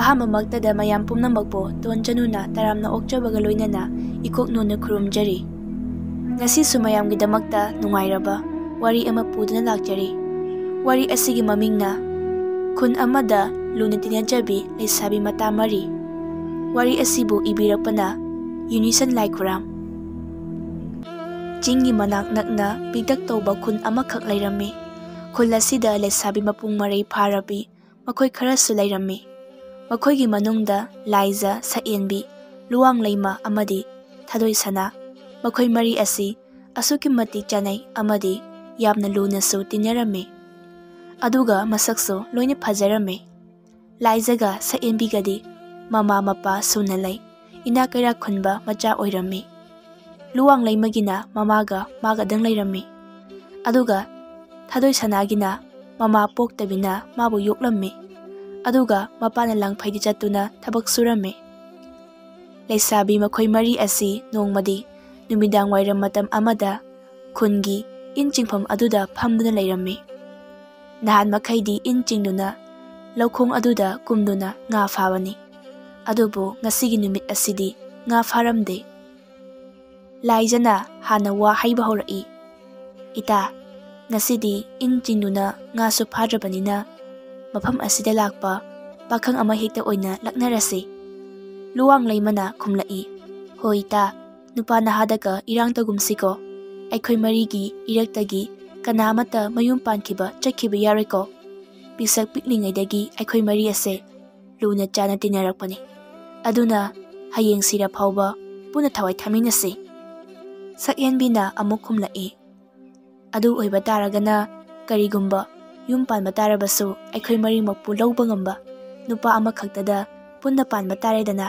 ꯑꯍꯥꯟꯕꯃꯛꯇꯗ ꯃꯌꯥꯝ ꯄꯨꯝꯅꯃꯛꯄꯨ ꯇꯣꯟꯆꯅꯨꯅ ꯇꯔꯥꯝꯅ ꯑꯣꯛꯆꯕꯒ ꯂꯣꯏꯅꯅ ꯏꯀꯣꯛꯅꯨꯅ ꯈꯨꯔꯨꯝꯖꯔꯤ꯫ ꯉꯁꯤꯁꯨ ꯃꯌꯥꯝꯒꯤꯗꯃꯛꯇ ꯅꯨꯡꯉꯥꯏꯔꯕ ꯋꯥꯔꯤ ꯑꯃ ꯄꯨꯗꯨꯅ ꯂꯥꯛꯆꯔꯤ꯫ ꯋꯥꯔꯤ ꯑꯁꯤꯒꯤ ꯃꯃꯤꯡꯅ ꯈꯨꯟ ꯑꯃꯗ ꯂꯨꯅ ꯇꯤꯟꯅꯖꯕꯤ ꯂꯩꯁꯥꯕꯤ ꯃꯇꯥ ꯃꯔꯤ꯫ ꯋꯥꯔꯤ ꯑꯁꯤꯕꯨ ꯏꯕꯤꯔꯛꯄꯅ ꯌꯨꯅꯤꯁꯟ ꯂꯥꯏꯈꯨꯔꯥꯝ꯫ ꯆꯤꯡꯒꯤ ꯃꯅꯥꯛ ꯅꯛꯅ ꯄꯤꯛꯇꯛ ꯇꯧꯕ ꯈꯨꯟ ꯑꯃꯈꯛ ꯂꯩꯔꯝꯃꯤ꯫ ꯈꯨꯜ ꯑꯁꯤꯗ ꯂꯩꯁꯥꯕꯤ ꯃꯄꯨꯡ ꯃꯔꯩ ꯐꯥꯔꯕꯤ ꯃꯈꯣꯏ ꯈꯔꯁꯨ ꯂꯩꯔꯝꯃꯤ꯫ ꯃꯈꯣꯏꯒꯤ ꯃꯅꯨꯡꯗ ꯂꯥꯏꯖ, ꯁꯛꯌꯦꯟꯕꯤ, ꯂꯨꯋꯥꯡꯂꯩꯃ ꯑꯃꯗꯤ ꯊꯥꯗꯣꯏꯁꯅꯥ ꯃꯈꯣꯏ ꯃꯔꯤ ꯑꯁꯤ ꯑꯁꯨꯛꯀꯤ ꯃꯇꯤꯛ ꯆꯥꯟꯅꯩ ꯑꯃꯗꯤ ꯌꯥꯝꯅ ꯂꯨꯅꯁꯨ ꯇꯤꯟꯅꯔꯝꯃꯤ꯫ ꯑꯗꯨꯒ ꯃꯁꯛꯁꯨ ꯂꯣꯏꯅ ꯐꯖꯔꯝꯃꯤ꯫ ꯂꯥꯏꯖꯒ ꯁꯛꯌꯦꯟꯕꯤꯒꯗꯤ ꯃꯃꯥ ꯃꯄꯥ ꯁꯨꯅ ꯂꯩ, ꯏꯅꯥꯛ ꯀꯩꯔꯥꯛ ꯈꯨꯟꯕ ꯃꯆꯥ ꯑꯣꯏꯔꯝꯃꯤ꯫ ꯂꯨꯋꯥꯡꯂꯩꯃꯒꯤꯅ ꯃꯃꯥꯒ ꯃꯥꯒꯗꯪ ꯂꯩꯔꯝꯃꯤ꯫ ꯑꯗꯨꯒ ꯊꯥꯗꯣꯏꯁꯅꯥꯒꯤꯅ ꯃꯃꯥ ꯄꯣꯛꯇꯕꯤꯅ ꯃꯥꯕꯨ ꯌꯣꯛꯂꯝꯃꯤ꯫ ꯑꯗꯨꯒ ꯃꯄꯥꯅ ꯂꯪꯐꯩꯗ ꯆꯠꯇꯨꯅ ꯊꯕꯛ ꯁꯨꯔꯝꯃꯤ꯫ ꯂꯩꯁꯥꯕꯤ ꯃꯈꯣꯏ ꯃꯔꯤ ꯑꯁꯤ ꯅꯣꯡꯃꯗꯤ ꯅꯨꯃꯤꯗꯥꯡ ꯋꯥꯏꯔꯝ ꯃꯇꯝ ꯑꯃꯗ ꯈꯨꯟꯒꯤ ꯏꯟ ꯆꯤꯡꯐꯝ ꯑꯗꯨꯗ ꯐꯝꯗꯨꯅ ꯂꯩꯔꯝꯃꯤ꯫ ꯅꯍꯥꯟ ꯃꯈꯩꯗꯤ ꯏꯟ ꯆꯤꯡꯗꯨꯅ ꯂꯧꯈꯣꯡ ꯑꯗꯨꯗ ꯀꯨꯝꯗꯨꯅ ꯉꯥ ꯐꯥꯕꯅꯤ꯫ ꯑꯗꯨꯕꯨ ꯉꯁꯤꯒꯤ ꯅꯨꯃꯤꯠ ꯑꯁꯤꯗꯤ ꯉꯥ ꯐꯥꯔꯝꯗꯦ꯫ ꯂꯥꯏꯖꯅ ꯍꯥꯟꯅ ꯋꯥ ꯍꯩꯕ ꯍꯧꯔꯛꯏ꯫ "ꯏꯇꯥ, ꯉꯁꯤꯗꯤ ꯏꯟ ꯆꯤꯡꯗꯨꯅ ꯉꯥꯁꯨ ꯐꯥꯗ꯭ꯔꯕꯅꯤꯅ ꯃꯐꯝ ꯑꯁꯤꯗ ꯂꯥꯛꯄ ꯄꯥꯈꯪ ꯑꯃ ꯍꯦꯛꯇ ꯑꯣꯏꯅ ꯂꯛꯅꯔꯁꯤ"꯫ ꯂꯨꯋꯥꯡꯂꯩꯃꯅ ꯈꯨꯝꯂꯛꯏ꯫ "ꯍꯣꯏ ꯏꯇꯥ, ꯅꯨꯄꯥ ꯅꯍꯥꯗꯒ ꯏꯔꯥꯡ ꯇꯧꯒꯨꯝꯁꯤꯀꯣ꯫ ꯑꯩꯈꯣꯏ ꯃꯔꯤꯒꯤ ꯏꯔꯛꯇꯒꯤ ꯀꯅꯥ ꯑꯃꯠꯇ ꯃꯌꯨꯝ ꯄꯥꯟꯈꯤꯕ ꯆꯠꯈꯤꯕ ꯌꯥꯔꯣꯏꯀꯣ꯫ ꯄꯤꯁꯛ ꯄꯤꯛꯂꯤꯉꯩꯗꯒꯤ ꯑꯩꯈꯣꯏ ꯃꯔꯤ ꯑꯁꯦ ꯂꯨꯅ ꯆꯥꯅ ꯇꯤꯟꯅꯔꯛꯄꯅꯤ꯫ ꯑꯗꯨꯅ ꯍꯌꯦꯡ ꯁꯤꯔ ꯐꯥꯎꯕ ꯄꯨꯟꯅ ꯊꯋꯥꯏ ꯊꯥꯃꯤꯟꯅꯁꯤ"꯫ ꯁꯛꯌꯦꯟꯕꯤꯅ ꯑꯃꯨꯛ ꯈꯨꯝꯂꯛꯏ꯫ "ꯑꯗꯨ ꯑꯣꯏꯕ ꯇꯥꯔꯒꯅ ꯀꯔꯤꯒꯨꯝꯕ ꯌꯨꯝ ꯄꯥꯟꯕ ꯇꯥꯔꯕꯁꯨ ꯑꯩꯈꯣꯏ ꯃꯔꯤꯃꯛꯄꯨ ꯂꯧꯕ ꯉꯝꯕ ꯅꯨꯄꯥ ꯑꯃꯈꯛꯇꯗ ꯄꯨꯟꯅ ꯄꯥꯟꯕ ꯇꯥꯔꯦꯗꯅ"꯫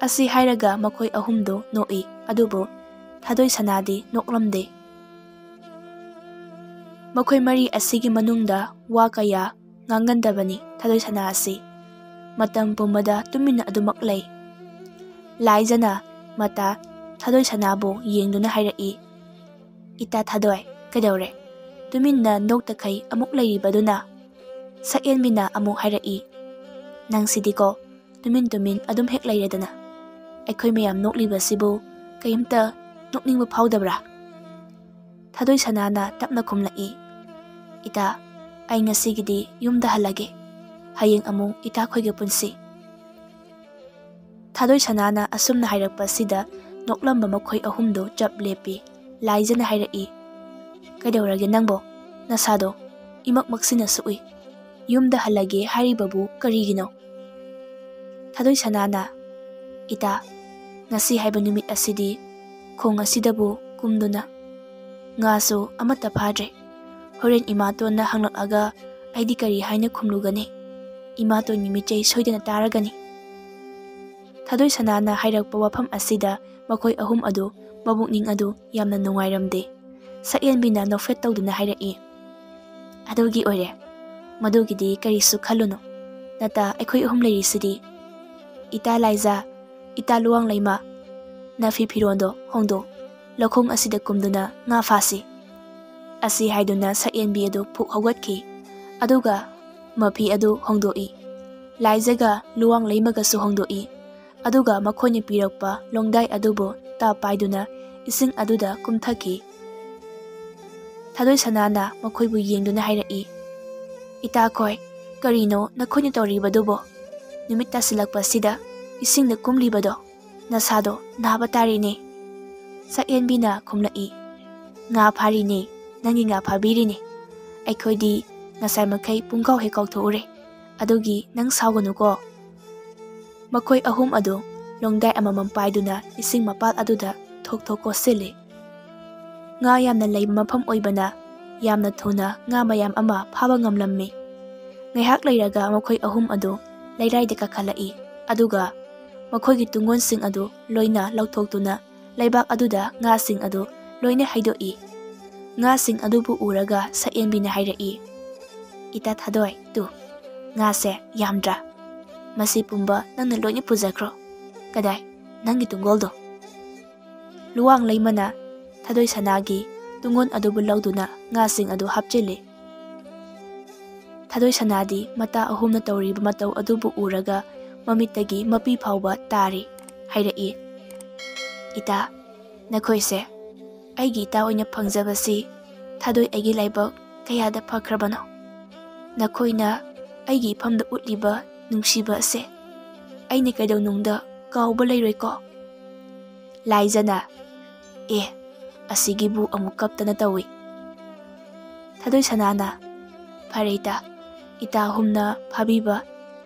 ꯑꯁꯤ ꯍꯥꯏꯔꯒ ꯃꯈꯣꯏ ꯑꯍꯨꯝꯗꯨ ꯅꯣꯛꯏ, ꯑꯗꯨꯕꯨ ꯊꯥꯗꯣꯏꯁꯅꯥꯗꯤ ꯅꯣꯛꯂꯝꯗꯦ꯫ ꯃꯈꯣꯏ ꯃꯔꯤ ꯑꯁꯤꯒꯤ ꯃꯅꯨꯡꯗ ꯋꯥ ꯀꯌꯥ ꯉꯥꯡꯒꯟꯗꯕꯅꯤ ꯊꯥꯗꯣꯏꯁꯅꯥ ꯑꯁꯤ꯫ ꯃꯇꯝ ꯄꯨꯝꯕꯗ ꯇꯨꯃꯤꯟꯅ ꯑꯗꯨꯃꯛ ꯂꯩ꯫ ꯂꯥꯏꯖꯅ ꯃꯇꯥ ꯊꯥꯗꯣꯏꯁꯅꯥꯕꯨ ꯌꯦꯡꯗꯨꯅ ꯍꯥꯏꯔꯛꯏ꯫ "ꯏꯇꯥ ꯊꯥꯗꯣꯏ, ꯀꯩꯗꯧꯔꯦ? ꯇꯨꯃꯤꯟꯅ ꯅꯣꯛꯇꯈꯩ ꯑꯃꯨꯛ ꯂꯩꯔꯤꯕꯗꯨꯅ"꯫ ꯁꯛꯌꯦꯟꯕꯤꯅ ꯑꯃꯨꯛ ꯍꯥꯏꯔꯛꯏ꯫ "ꯅꯪꯁꯤꯗꯤꯀꯣ ꯇꯨꯃꯤꯟ ꯇꯨꯃꯤꯟ ꯑꯗꯨꯝ ꯍꯦꯛ ꯂꯩꯔꯦꯗꯅ꯫ ꯑꯩꯈꯣꯏ ꯃꯌꯥꯝ ꯅꯣꯛꯂꯤꯕꯁꯤꯕꯨ ꯀꯩꯝꯇ ꯅꯣꯛꯅꯤꯡꯕ ꯐꯥꯎꯗꯕ꯭ꯔꯥ"꯫ ꯊꯥꯗꯣꯏꯁꯅꯥꯅ ꯇꯞꯅ ꯈꯨꯝꯂꯛꯏ꯫ "ꯏꯇꯥ, ꯑꯩ ꯉꯁꯤꯒꯤꯗꯤ ꯌꯨꯝꯗ ꯍꯜꯂꯒꯦ꯫ ꯍꯌꯦꯡ ꯑꯃꯨꯛ ꯏꯇꯥꯈꯣꯏꯒ ꯄꯨꯟꯁꯤ"꯫ ꯊꯥꯗꯣꯏꯁꯅꯥꯅ ꯑꯁꯨꯝꯅ ꯍꯥꯏꯔꯛꯄꯁꯤꯗ ꯅꯣꯛꯂꯝꯕ ꯃꯈꯣꯏ ꯑꯍꯨꯝꯗꯨ ꯆꯞ ꯂꯦꯞꯄꯤ꯫ ꯂꯥꯏꯖꯅ ꯍꯥꯏꯔꯛꯏ꯫ "ꯀꯩꯗꯧꯔꯒꯦ ꯅꯪꯕꯣ? ꯅꯁꯥꯗꯣ ꯏꯃꯛꯃꯛꯁꯤꯅ ꯁꯨꯛꯏ꯫ ꯌꯨꯝꯗ ꯍꯜꯂꯒꯦ ꯍꯥꯏꯔꯤꯕꯕꯨ ꯀꯔꯤꯒꯤꯅꯣ"꯫ ꯊꯥꯗꯣꯏꯁꯅꯥꯅ "ꯏꯇꯥ, ꯉꯁꯤ ꯍꯥꯏꯕ ꯅꯨꯃꯤꯠ ꯑꯁꯤꯗꯤ ꯈꯣꯡ ꯑꯁꯤꯗꯕꯨ ꯀꯨꯝꯗꯨꯅ ꯉꯥꯁꯨ ꯑꯃꯠꯇ ꯐꯥꯗ꯭ꯔꯦ꯫ ꯍꯣꯔꯦꯟ ꯏꯃꯥꯇꯣꯟꯅ ꯍꯪꯂꯛꯑꯒ ꯑꯩꯗꯤ ꯀꯔꯤ ꯍꯥꯏꯅ ꯈꯨꯝꯂꯨꯒꯅꯤ? ꯏꯃꯥꯇꯣꯟꯒꯤ ꯃꯤꯆꯩ ꯁꯣꯏꯗꯅ ꯇꯥꯔꯒꯅꯤ"꯫ ꯊꯥꯗꯣꯏꯁꯅꯥꯅ ꯍꯥꯏꯔꯛꯄ ꯋꯥꯐꯝ ꯑꯁꯤꯗ ꯃꯈꯣꯏ ꯑꯍꯨꯝ ꯑꯗꯨ ꯃꯕꯨꯛꯅꯤꯡ ꯑꯗꯨ ꯌꯥꯝꯅ ꯅꯨꯡꯉꯥꯏꯔꯝꯗꯦ꯫ ꯁꯛꯌꯦꯟꯕꯤꯅ ꯅꯣꯛꯐꯦꯠ ꯇꯧꯗꯨꯅ ꯍꯥꯏꯔꯛꯏ꯫ "ꯑꯗꯨꯒꯤ ꯑꯣꯏꯔꯦ, ꯃꯗꯨꯒꯤꯗꯤ ꯀꯔꯤꯁꯨ ꯈꯜꯂꯨꯅꯨ꯫ ꯅꯇꯥ ꯑꯩꯈꯣꯏ ꯑꯍꯨꯝ ꯂꯩꯔꯤꯁꯤꯗꯤ꯫ ꯏꯇꯥ ꯂꯥꯏꯖ, ꯏꯇꯥ ꯂꯨꯋꯥꯡꯂꯩꯃ, ꯅꯐꯤ ꯐꯤꯔꯣꯟꯗꯣ ꯍꯣꯡꯗꯣꯛ, ꯂꯧꯈꯣꯡ ꯑꯁꯤꯗ ꯀꯨꯝꯗꯨꯅ ꯉꯥ ꯐꯥꯁꯤ"꯫ ꯑꯁꯤ ꯍꯥꯏꯗꯨꯅ ꯁꯛꯌꯦꯟꯕꯤ ꯑꯗꯨ ꯐꯨꯛ ꯍꯧꯒꯠꯈꯤ꯫ ꯑꯗꯨꯒ ꯃꯐꯤ ꯑꯗꯨ ꯍꯣꯡꯗꯣꯛꯏ꯫ ꯂꯥꯏꯖꯒ ꯂꯨꯋꯥꯡꯂꯩꯃꯒꯁꯨ ꯍꯣꯡꯗꯣꯛꯏ꯫ ꯑꯗꯨꯒ ꯃꯈꯣꯏꯅ ꯄꯤꯔꯛꯄ ꯂꯣꯡꯗꯥꯏ ꯑꯗꯨꯕꯨ ꯇꯥꯞ ꯄꯥꯏꯗꯨꯅ ꯏꯁꯤꯡ ꯑꯗꯨꯗ ꯀꯨꯝꯊꯈꯤ꯫ ꯊꯥꯗꯣꯏꯁꯅꯥꯅ ꯃꯈꯣꯏꯕꯨ ꯌꯦꯡꯗꯨꯅ ꯍꯥꯏꯔꯛꯏ꯫ "ꯏꯇꯥꯈꯣꯏ, ꯀꯔꯤꯅꯣ ꯅꯈꯣꯏꯅ ꯇꯧꯔꯤꯕꯗꯨꯕꯣ? ꯅꯨꯃꯤꯠ ꯇꯥꯁꯤꯜꯂꯛꯄꯁꯤꯗ ꯏꯁꯤꯡꯗ ꯀꯨꯝꯂꯤꯕꯗꯣ ꯅꯁꯥꯗꯣ ꯅꯥꯕ ꯇꯥꯔꯤꯅꯦ"꯫ ꯁꯛꯌꯦꯟꯕꯤꯅ ꯈꯨꯝꯂꯛꯏ꯫ "ꯉꯥ ꯐꯥꯔꯤꯅꯦ, ꯅꯪꯒꯤ ꯉꯥ ꯐꯥꯕꯤꯔꯤꯅꯦ꯫ ꯑꯩꯈꯣꯏꯗꯤ ꯉꯁꯥꯏ ꯃꯈꯩ ꯄꯨꯡꯀꯥꯎ ꯍꯦꯛ ꯀꯥꯎꯊꯣꯛꯎꯔꯦ, ꯑꯗꯨꯒꯤ ꯅꯪ ꯁꯥꯎꯒꯅꯨꯀꯣ"꯫ ꯃꯈꯣꯏ ꯑꯍꯨꯝ ꯑꯗꯨ ꯂꯣꯡꯗꯥꯏ ꯑꯃꯃꯝ ꯄꯥꯏꯗꯨꯅ ꯏꯁꯤꯡ ꯃꯄꯥꯜ ꯑꯗꯨꯗ ꯊꯣꯛ ꯊꯣꯛ ꯀꯣꯠꯁꯤꯜꯂꯤ꯫ ꯉꯥ ꯌꯥꯝꯅ ꯂꯩꯕ ꯃꯐꯝ ꯑꯣꯏꯕꯅ ꯌꯥꯝꯅ ꯊꯨꯅ ꯉꯥ ꯃꯌꯥꯝ ꯑꯃ ꯐꯥꯕ ꯉꯝꯂꯝꯃꯤ꯫ ꯉꯥꯏꯍꯥꯛ ꯂꯩꯔꯒ ꯃꯈꯣꯏ ꯑꯍꯨꯝ ꯑꯗꯨ ꯂꯩꯔꯥꯏꯗ ꯀꯥꯈꯠꯂꯛꯏ꯫ ꯑꯗꯨꯒ ꯃꯈꯣꯏꯒꯤ ꯇꯨꯡꯒꯣꯟꯁꯤꯡ ꯑꯗꯨ ꯂꯣꯏꯅ ꯂꯧꯊꯣꯛꯇꯨꯅ ꯂꯩꯕꯥꯛ ꯑꯗꯨꯗ ꯉꯥꯁꯤꯡ ꯑꯗꯨ ꯂꯣꯏꯅ ꯍꯩꯗꯣꯛꯏ꯫ ꯉꯥꯁꯤꯡ ꯑꯗꯨꯕꯨ ꯎꯔꯒ ꯁꯛꯌꯦꯟꯕꯤꯅ ꯍꯥꯏꯔꯛꯏ꯫ "ꯏꯇꯥ ꯊꯥꯗꯣꯏ, ꯇꯨ ꯉꯥꯁꯦ ꯌꯥꯝꯗ꯭ꯔꯥ? ꯃꯁꯤ ꯄꯨꯝꯕ ꯅꯪꯅ ꯂꯣꯏꯅ ꯄꯨꯖꯈ꯭ꯔꯣ꯫ ꯀꯗꯥꯏ ꯅꯪꯒꯤ ꯇꯨꯡꯒꯣꯜꯗꯣ"꯫ ꯂꯨꯋꯥꯡꯂꯩꯃꯅ ꯊꯥꯗꯣꯏꯁꯅꯥꯒꯤ ꯇꯨꯡꯒꯣꯟ ꯑꯗꯨꯕꯨ ꯂꯧꯗꯨꯅ ꯉꯥꯁꯤꯡ ꯑꯗꯨ ꯍꯥꯞꯆꯤꯜꯂꯤ꯫ ꯊꯥꯗꯣꯏꯁꯅꯥꯗꯤ ꯃꯇꯥ ꯑꯍꯨꯝꯅ ꯇꯧꯔꯤꯕ ꯃꯇꯧ ꯑꯗꯨꯕꯨ ꯎꯔꯒ ꯃꯃꯤꯠꯇꯒꯤ ꯃꯄꯤ ꯐꯥꯎꯕ ꯇꯥꯔꯤ ꯍꯥꯏꯔꯛꯏ꯫ ꯏꯇꯥ, ꯅꯈꯣꯏꯁꯦ ꯑꯩꯒꯤ ꯏꯇꯥ ꯑꯣꯏꯅ ꯐꯪꯖꯕꯁꯤ ꯊꯥꯗꯣꯏ ꯑꯩꯒꯤ ꯂꯥꯏꯕꯛ ꯀꯌꯥꯗ ꯐꯈ꯭ꯔꯕꯅꯣ? ꯅꯈꯣꯏꯅ ꯑꯩꯒꯤ ꯏꯐꯝꯗ ꯎꯠꯂꯤꯕ ꯅꯨꯡꯁꯤꯕ ꯑꯁꯦ ꯑꯩꯅ ꯀꯩꯗꯧꯅꯨꯡꯗ ꯀꯥꯎꯕ ꯂꯩꯔꯣꯏꯀꯣ? ꯂꯥꯏꯖꯅ ꯑꯁꯤꯒꯤꯕꯨ ꯑꯃꯨꯛ ꯀꯞꯇꯅ ꯇꯧꯏ꯫ ꯊꯥꯗꯣꯏꯁꯅꯥꯅ ꯐꯔꯦ ꯏꯇꯥ ꯑꯍꯨꯝꯅ ꯐꯥꯕꯤꯕ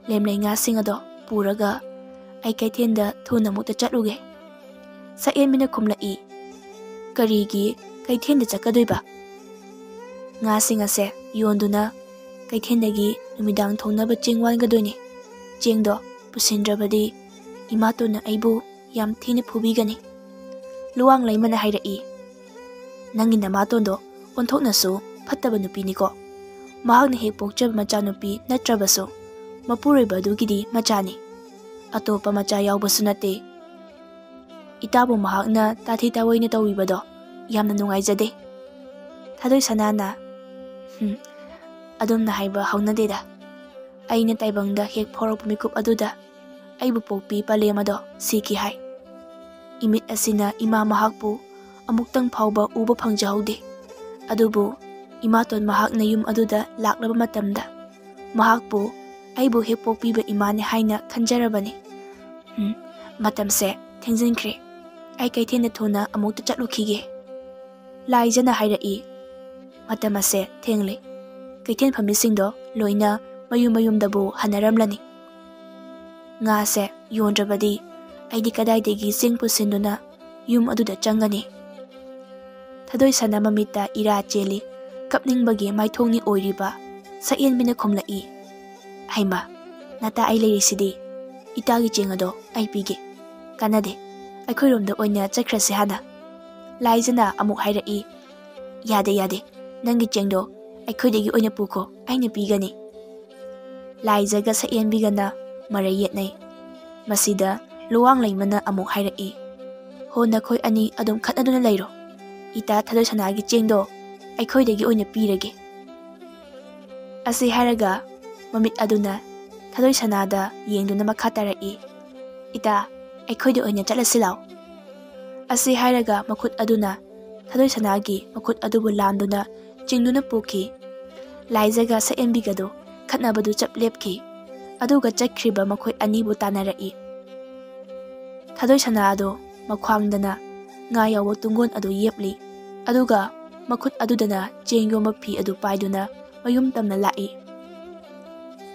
ꯂꯦꯝꯂꯩ ꯉꯥꯁꯤꯡ ꯑꯗꯣ ꯄꯨꯔꯒ ꯑꯩ ꯀꯩꯊꯦꯜꯗ ꯊꯨꯅ ꯑꯃꯨꯛꯇ ꯆꯠꯂꯨꯒꯦ꯫ ꯁꯛꯌꯦꯟꯕꯤꯅ ꯈꯨꯝꯂꯛꯏ꯫ ꯀꯔꯤꯒꯤ ꯀꯩꯊꯦꯜꯗ ꯆꯠꯀꯗꯣꯏꯕ? ꯉꯥꯁꯤꯡ ꯑꯁꯦ ꯌꯣꯟꯗꯨꯅ ꯀꯩꯊꯦꯜꯗꯒꯤ ꯅꯨꯃꯤꯗꯥꯡ ꯊꯣꯡꯅꯕ ꯆꯦꯡ ꯋꯥꯟꯒꯗꯣꯏꯅꯤ꯫ ꯆꯦꯡꯗꯣ ꯄꯨꯁꯤꯟꯗ꯭ꯔꯕꯗꯤ ꯏꯃꯥꯇꯣꯟꯅ ꯑꯩꯕꯨ ꯌꯥꯝ ꯊꯤꯅ ꯐꯨꯕꯤꯒꯅꯤ꯫ ꯂꯨꯋꯥꯡꯂꯩꯃꯅ ꯍꯥꯏꯔꯛꯏ꯫ ꯅꯪꯒꯤ ꯅꯃꯥꯇꯣꯟꯗꯣ ꯑꯣꯟꯊꯣꯛꯅꯁꯨ ꯐꯠꯇꯕ ꯅꯨꯄꯤꯅꯤꯀꯣ꯫ ꯃꯍꯥꯛꯅ ꯍꯦꯛ ꯄꯣꯛꯆꯕ ꯃꯆꯥꯅꯨꯄꯤ ꯅꯠꯇ꯭ꯔꯕꯁꯨ ꯃꯄꯨꯔꯣꯏꯕ ꯑꯗꯨꯒꯤꯗꯤ ꯃꯆꯥꯅꯤ, ꯑꯇꯣꯞꯄ ꯃꯆꯥ ꯌꯥꯎꯕꯁꯨ ꯅꯠꯇꯦ꯫ ꯏꯇꯥꯕꯨ ꯃꯍꯥꯛꯅ ꯇꯥꯊꯤ ꯇꯥꯑꯣꯏꯅ ꯇꯧꯕꯤꯕꯗꯣ ꯌꯥꯝꯅ ꯅꯨꯡꯉꯥꯏꯖꯗꯦ꯫ ꯊꯥꯗꯣꯏꯁꯅꯥꯅ ꯑꯗꯨꯝꯅ ꯍꯥꯏꯕ ꯍꯧꯅꯗꯦꯗ꯫ ꯑꯩꯅ ꯇꯥꯏꯕꯪꯗ ꯍꯦꯛ ꯐꯥꯎꯔꯛꯄ ꯃꯤꯀꯨꯞ ꯑꯗꯨꯗ ꯑꯩꯕꯨ ꯄꯣꯛꯄꯤ ꯄꯂꯦꯝ ꯑꯗꯣ ꯁꯤꯈꯤ ꯍꯥꯏ꯫ ꯏꯃꯤꯠ ꯑꯁꯤꯅ ꯏꯃꯥ ꯃꯍꯥꯛꯄꯨ ꯑꯃꯨꯛꯇꯪ ꯐꯥꯎꯕ ꯎꯕ ꯐꯪꯖꯍꯧꯗꯦ꯫ ꯑꯗꯨꯕꯨ ꯏꯃꯥꯇꯣꯟ ꯃꯍꯥꯛꯅ ꯌꯨꯝ ꯑꯗꯨꯗ ꯂꯥꯛꯂꯕ ꯃꯇꯝꯗ ꯃꯍꯥꯛꯄꯨ ꯑꯩꯕꯨ ꯍꯦꯛ ꯄꯣꯛꯄꯤꯕ ꯏꯃꯥꯅꯤ ꯍꯥꯏꯅ ꯈꯟꯖꯔꯕꯅꯤ꯫ ꯃꯇꯝꯁꯦ ꯊꯦꯡꯖꯤꯟꯈ꯭ꯔꯦ, ꯑꯩ ꯀꯩꯊꯦꯜꯗ ꯊꯨꯅ ꯑꯃꯨꯛꯇ ꯆꯠꯂꯨꯈꯤꯒꯦ꯫ ꯂꯥꯏꯖꯅ ꯍꯥꯏꯔꯛꯏ꯫ ꯃꯇꯝ ꯑꯁꯦ ꯊꯦꯡꯂꯦ, ꯀꯩꯊꯦꯜ ꯐꯝꯕꯤꯁꯤꯡꯗꯣ ꯂꯣꯏꯅ ꯃꯌꯨꯝ ꯃꯌꯨꯝꯗꯕꯨ ꯍꯟꯅꯔꯝꯂꯅꯤ꯫ ꯉꯥꯁꯦ ꯌꯣꯟꯗ꯭ꯔꯕꯗꯤ ꯑꯩꯗꯤ ꯀꯗꯥꯏꯗꯒꯤ ꯆꯦꯡ ꯄꯨꯁꯤꯟꯗꯨꯅ ꯌꯨꯝ ꯑꯗꯨꯗ ꯆꯪꯒꯅꯤ? ꯊꯥꯗꯣꯏꯁꯅꯥ ꯃꯃꯤꯠꯇ ꯏꯔꯥ ꯆꯦꯜꯂꯤ ꯀꯞꯅꯤꯡꯕꯒꯤ ꯃꯥꯏꯊꯣꯡꯅꯤ ꯑꯣꯏꯔꯤꯕ ꯁꯛꯌꯦꯟꯕꯤꯅ ꯈꯨꯝꯂꯛꯏ꯫ ꯍꯩꯃꯥ, ꯅꯇꯥ ꯑꯩ ꯂꯩꯔꯤꯁꯤꯗꯤ, ꯏꯇꯥꯒꯤ ꯆꯦꯡ ꯑꯗꯣ ꯑꯩ ꯄꯤꯒꯦ꯫ ꯀꯥꯟꯅꯗꯦ, ꯑꯩꯈꯣꯏꯔꯣꯝꯗ ꯑꯣꯏꯅ ꯆꯠꯈ꯭ꯔꯁꯤ ꯍꯥꯟꯅ꯫ ꯂꯥꯏꯖꯅ ꯑꯃꯨꯛ ꯍꯥꯏꯔꯛꯏ꯫ ꯌꯥꯗꯦ, ꯅꯪꯒꯤ ꯆꯦꯡꯗꯣ ꯑꯩꯈꯣꯏꯗꯒꯤ ꯑꯣꯏꯅ ꯄꯨꯈꯣ, ꯑꯩꯅ ꯄꯤꯒꯅꯤ꯫ ꯂꯥꯏꯖꯒ ꯁꯛꯌꯦꯟꯕꯤꯒꯅ ꯃꯔꯩ ꯌꯦꯠꯅꯩ꯫ ꯃꯁꯤꯗ ꯂꯨꯋꯥꯡꯂꯩꯃꯅ ꯑꯃꯨꯛ ꯍꯥꯏꯔꯛꯏ꯫ ꯍꯣ, ꯅꯈꯣꯏ ꯑꯅꯤ ꯑꯗꯨꯝ ꯈꯠꯅꯗꯨꯅ ꯂꯩꯔꯣ, ꯏꯇꯥ ꯊꯥꯗꯣꯏꯁꯅꯥꯒꯤ ꯆꯦꯡꯗꯣ ꯑꯩꯈꯣꯏꯗꯒꯤ ꯑꯣꯏꯅ ꯄꯤꯔꯒꯦ꯫ ꯑꯁꯤ ꯍꯥꯏꯔꯒ ꯃꯃꯤꯠ ꯑꯗꯨꯅ ꯊꯥꯗꯣꯏꯁꯅꯥꯗ ꯌꯦꯡꯗꯨꯅ ꯃꯈꯥ ꯇꯥꯔꯛꯏ꯫ ꯏꯇꯥ, ꯑꯩꯈꯣꯏꯗ ꯑꯣꯏꯅ ꯆꯠꯂꯁꯤ ꯂꯥꯎ꯫ ꯑꯁꯤ ꯍꯥꯏꯔꯒ ꯃꯈꯨꯠ ꯑꯗꯨꯅ ꯊꯥꯗꯣꯏꯁꯅꯥꯒꯤ ꯃꯈꯨꯠ ꯑꯗꯨꯕꯨ ꯂꯥꯝꯗꯨꯅ ꯆꯤꯡꯗꯨꯅ ꯄꯨꯈꯤ꯫ ꯂꯥꯏꯖꯒ ꯁꯛꯌꯦꯟꯕꯤꯒꯗꯨ ꯈꯠꯅꯕꯗꯨ ꯆꯞ ꯂꯦꯞꯈꯤ, ꯑꯗꯨꯒ ꯆꯠꯈ꯭ꯔꯤꯕ ꯃꯈꯣꯏ ꯑꯅꯤꯕꯨ ꯇꯥꯟꯅꯔꯛꯏ꯫ ꯊꯥꯗꯣꯏꯁꯅꯥ ꯑꯗꯨ ꯃꯈ꯭ꯋꯥꯡꯗꯅ ꯉꯥ ꯌꯥꯎꯕ ꯇꯨꯡꯒꯣꯟ ꯑꯗꯨ ꯌꯦꯞꯂꯤ, ꯑꯗꯨꯒ ꯃꯈꯨꯠ ꯑꯗꯨꯗꯅ ꯆꯦꯡ ꯌꯣꯝꯕ ꯐꯤ ꯑꯗꯨ ꯄꯥꯏꯗꯨꯅ ꯃꯌꯨꯝ ꯇꯝꯅ ꯂꯥꯛꯏ꯫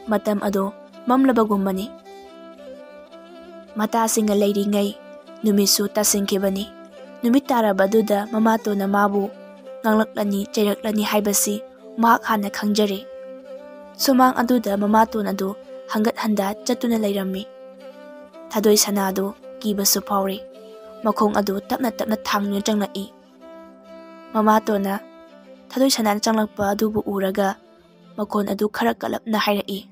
ꯃꯇꯝ ꯑꯗꯨ ꯃꯝꯂꯕꯒꯨꯝꯕꯅꯤ꯫ ꯃꯇꯥꯁꯤꯡꯒ ꯂꯩꯔꯤꯉꯩ ꯅꯨꯃꯤꯠꯁꯨ ꯇꯥꯁꯤꯟꯈꯤꯕꯅꯤ꯫ ꯅꯨꯃꯤꯠ ꯇꯥꯔꯕꯗꯨꯗ ꯃꯃꯥꯇꯣꯟꯅ ꯃꯥꯕꯨ ꯉꯥꯡꯂꯛꯂꯅꯤ ꯆꯩꯔꯛꯂꯅꯤ ꯍꯥꯏꯕꯁꯤ ꯃꯍꯥꯛ ꯍꯥꯟꯅ ꯈꯪꯖꯔꯦ꯫ ꯁꯨꯃꯥꯡ ꯑꯗꯨꯗ ꯃꯃꯥꯇꯣꯟ ꯑꯗꯨ ꯍꯪꯒꯠ ꯍꯟꯗꯥ ꯆꯠꯇꯨꯅ ꯂꯩꯔꯝꯃꯤ꯫ ꯊꯥꯗꯣꯏꯁꯅꯥꯗꯨ ꯀꯤꯕꯁꯨ ꯐꯥꯎꯔꯤ, ꯃꯈꯣꯡ ꯑꯗꯨ ꯇꯞꯅ ꯇꯞꯅ ꯊꯥꯡꯗꯨꯅ ꯆꯪꯂꯛꯏ꯫ ꯃꯃꯥꯇꯣꯟꯅ ꯊꯥꯗꯣꯏꯁꯅꯥꯅ ꯆꯪꯂꯛꯄ ꯑꯗꯨꯕꯨ ꯎꯔꯒ ꯃꯈꯣꯟ ꯑꯗꯨ ꯈꯔ ꯀꯜꯂꯞꯅ ꯍꯥꯏꯔꯛꯏ꯫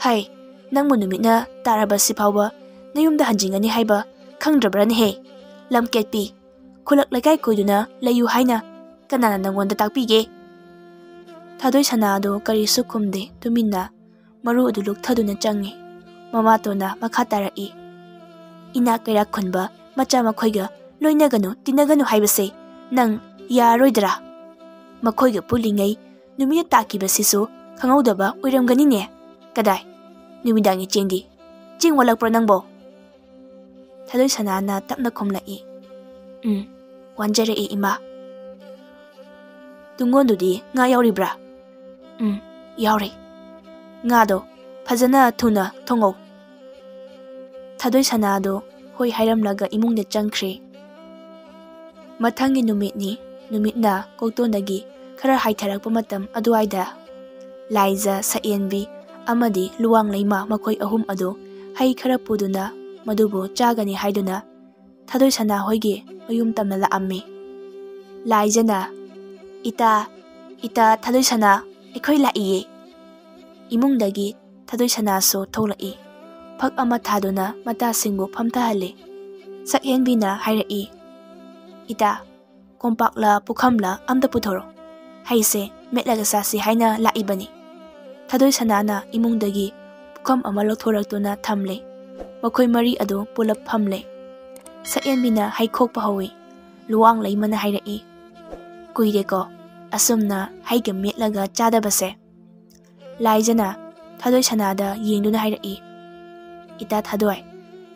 ꯍꯩ, ꯅꯪꯕꯨ ꯅꯨꯃꯤꯠꯅ ꯇꯥꯔꯕꯁꯤ ꯐꯥꯎꯕ ꯅꯌꯨꯝꯗ ꯍꯟꯖꯤꯟꯒꯅꯤ ꯍꯥꯏꯕ ꯈꯪꯗ꯭ꯔꯕ꯭ꯔꯅꯦꯍꯦ? ꯂꯝꯀꯦꯠꯄꯤ, ꯈꯨꯜꯂꯛ ꯂꯩꯀꯥꯏ ꯀꯣꯏꯗꯨꯅ ꯂꯩꯌꯨ ꯍꯥꯏꯅ ꯀꯅꯥꯅ ꯅꯪꯉꯣꯟꯗ ꯇꯥꯛꯄꯤꯒꯦ? ꯊꯥꯗꯣꯏꯁꯅꯥ ꯑꯗꯨ ꯀꯔꯤꯁꯨ ꯈꯨꯝꯗꯦ, ꯇꯨꯃꯤꯟꯅ ꯃꯔꯨ ꯑꯗꯨ ꯂꯨꯛꯊꯗꯨꯅ ꯆꯪꯉꯤ꯫ ꯃꯃꯥꯇꯣꯟꯅ ꯃꯈꯥ ꯇꯥꯔꯛꯏ꯫ ꯏꯅꯥꯛ ꯀꯩꯔꯥꯛ ꯈꯨꯟꯕ ꯃꯆꯥ ꯃꯈꯣꯏꯒ ꯂꯣꯏꯅꯒꯅꯨ ꯇꯤꯟꯅꯒꯅꯨ ꯍꯥꯏꯕꯁꯦ ꯅꯪ ꯌꯥꯔꯔꯣꯏꯗ꯭ꯔꯥ? ꯃꯈꯣꯏꯒ ꯄꯨꯜꯂꯤꯉꯩ ꯅꯨꯃꯤꯠꯅ ꯇꯥꯛꯈꯤꯕꯁꯤꯁꯨ ꯈꯪꯍꯧꯗꯕ ꯑꯣꯏꯔꯝꯒꯅꯤꯅꯦ꯫ ꯀꯗꯥꯏ, ꯅꯨꯃꯤꯗꯥꯡꯒꯤ ꯆꯦꯡꯗꯤ ꯆꯦꯡ ꯋꯥꯠꯂꯛꯄ꯭ꯔꯣ ꯅꯪꯕꯣ? ꯊꯥꯗꯣꯏꯁꯅꯥꯅ ꯇꯞꯅ ꯈꯨꯝꯂꯛꯏ꯫ ꯋꯥꯟꯖꯔꯛꯏ ꯏꯃꯥ꯫ ꯇꯨꯡꯒꯣꯟꯗꯨꯗꯤ ꯉꯥ ꯌꯥꯎꯔꯤꯕ꯭ꯔꯥ? ꯌꯥꯎꯔꯤ꯫ ꯉꯥꯗꯣ ꯐꯖꯅ ꯊꯨꯅ ꯊꯣꯡꯉꯧ꯫ ꯊꯥꯗꯣꯏꯁꯅꯥ ꯑꯗꯨ ꯍꯣꯏ ꯍꯥꯏꯔꯝꯂꯒ ꯏꯃꯨꯡꯗ ꯆꯪꯈ꯭ꯔꯦ꯫ ꯃꯊꯪꯒꯤ ꯅꯨꯃꯤꯠꯅꯤ꯫ ꯅꯨꯃꯤꯠꯅ ꯀꯣꯛꯇꯣꯟꯗꯒꯤ ꯈꯔ ꯍꯥꯏꯊꯔꯛꯄ ꯃꯇꯝ ꯑꯗꯨꯋꯥꯏꯗ ꯂꯥꯏꯖ, ꯁꯛꯌꯦꯟꯕꯤ ꯑꯃꯗꯤ ꯂꯨꯋꯥꯡꯂꯩꯃ ꯃꯈꯣꯏ ꯑꯍꯨꯝ ꯑꯗꯨ ꯍꯩ ꯈꯔ ꯄꯨꯗꯨꯅ ꯃꯗꯨꯕꯨ ꯆꯥꯒꯅꯤ ꯍꯥꯏꯗꯨꯅ ꯊꯥꯗꯣꯏꯁꯅꯥ ꯍꯣꯏꯒꯤ ꯃꯌꯨꯝ ꯇꯝꯅ ꯂꯥꯛꯑꯝꯃꯤ꯫ ꯂꯥꯏꯖꯅ ꯏꯇꯥ ꯊꯥꯗꯣꯏꯁꯅꯥ, ꯑꯩꯈꯣꯏ ꯂꯥꯛꯏꯌꯦ꯫ ꯏꯃꯨꯡꯗꯒꯤ ꯊꯥꯗꯣꯏꯁꯅꯥꯁꯨ ꯊꯣꯛꯂꯛꯏ꯫ ꯐꯛ ꯑꯃ ꯊꯥꯗꯨꯅ ꯃꯇꯥꯁꯤꯡꯕꯨ ꯐꯝꯊꯍꯜꯂꯤ꯫ ꯁꯛꯌꯦꯟꯕꯤꯅ ꯍꯥꯏꯔꯛꯏ꯫ ꯏꯇꯥ, ꯀꯣꯝꯄꯥꯛꯂ ꯄꯨꯈꯝꯂ ꯑꯝꯇ ꯄꯨꯊꯣꯔꯣ, ꯍꯩꯁꯦ ꯃꯦꯠꯂꯒ ꯆꯥꯁꯤ ꯍꯥꯏꯅ ꯂꯥꯛꯏꯕꯅꯤ꯫ Thadoi Sanana imungdagi pukham ama lawthoraktuna thamle. Makhoi mari adu pulap phamle. Sayenbina haikokpa hawi. Luwang laimana hairaki. Kuireko asumna haiga metlaga chadabase. Laijana Thadoi Sanada yengduna hairaki. Ita Thadoi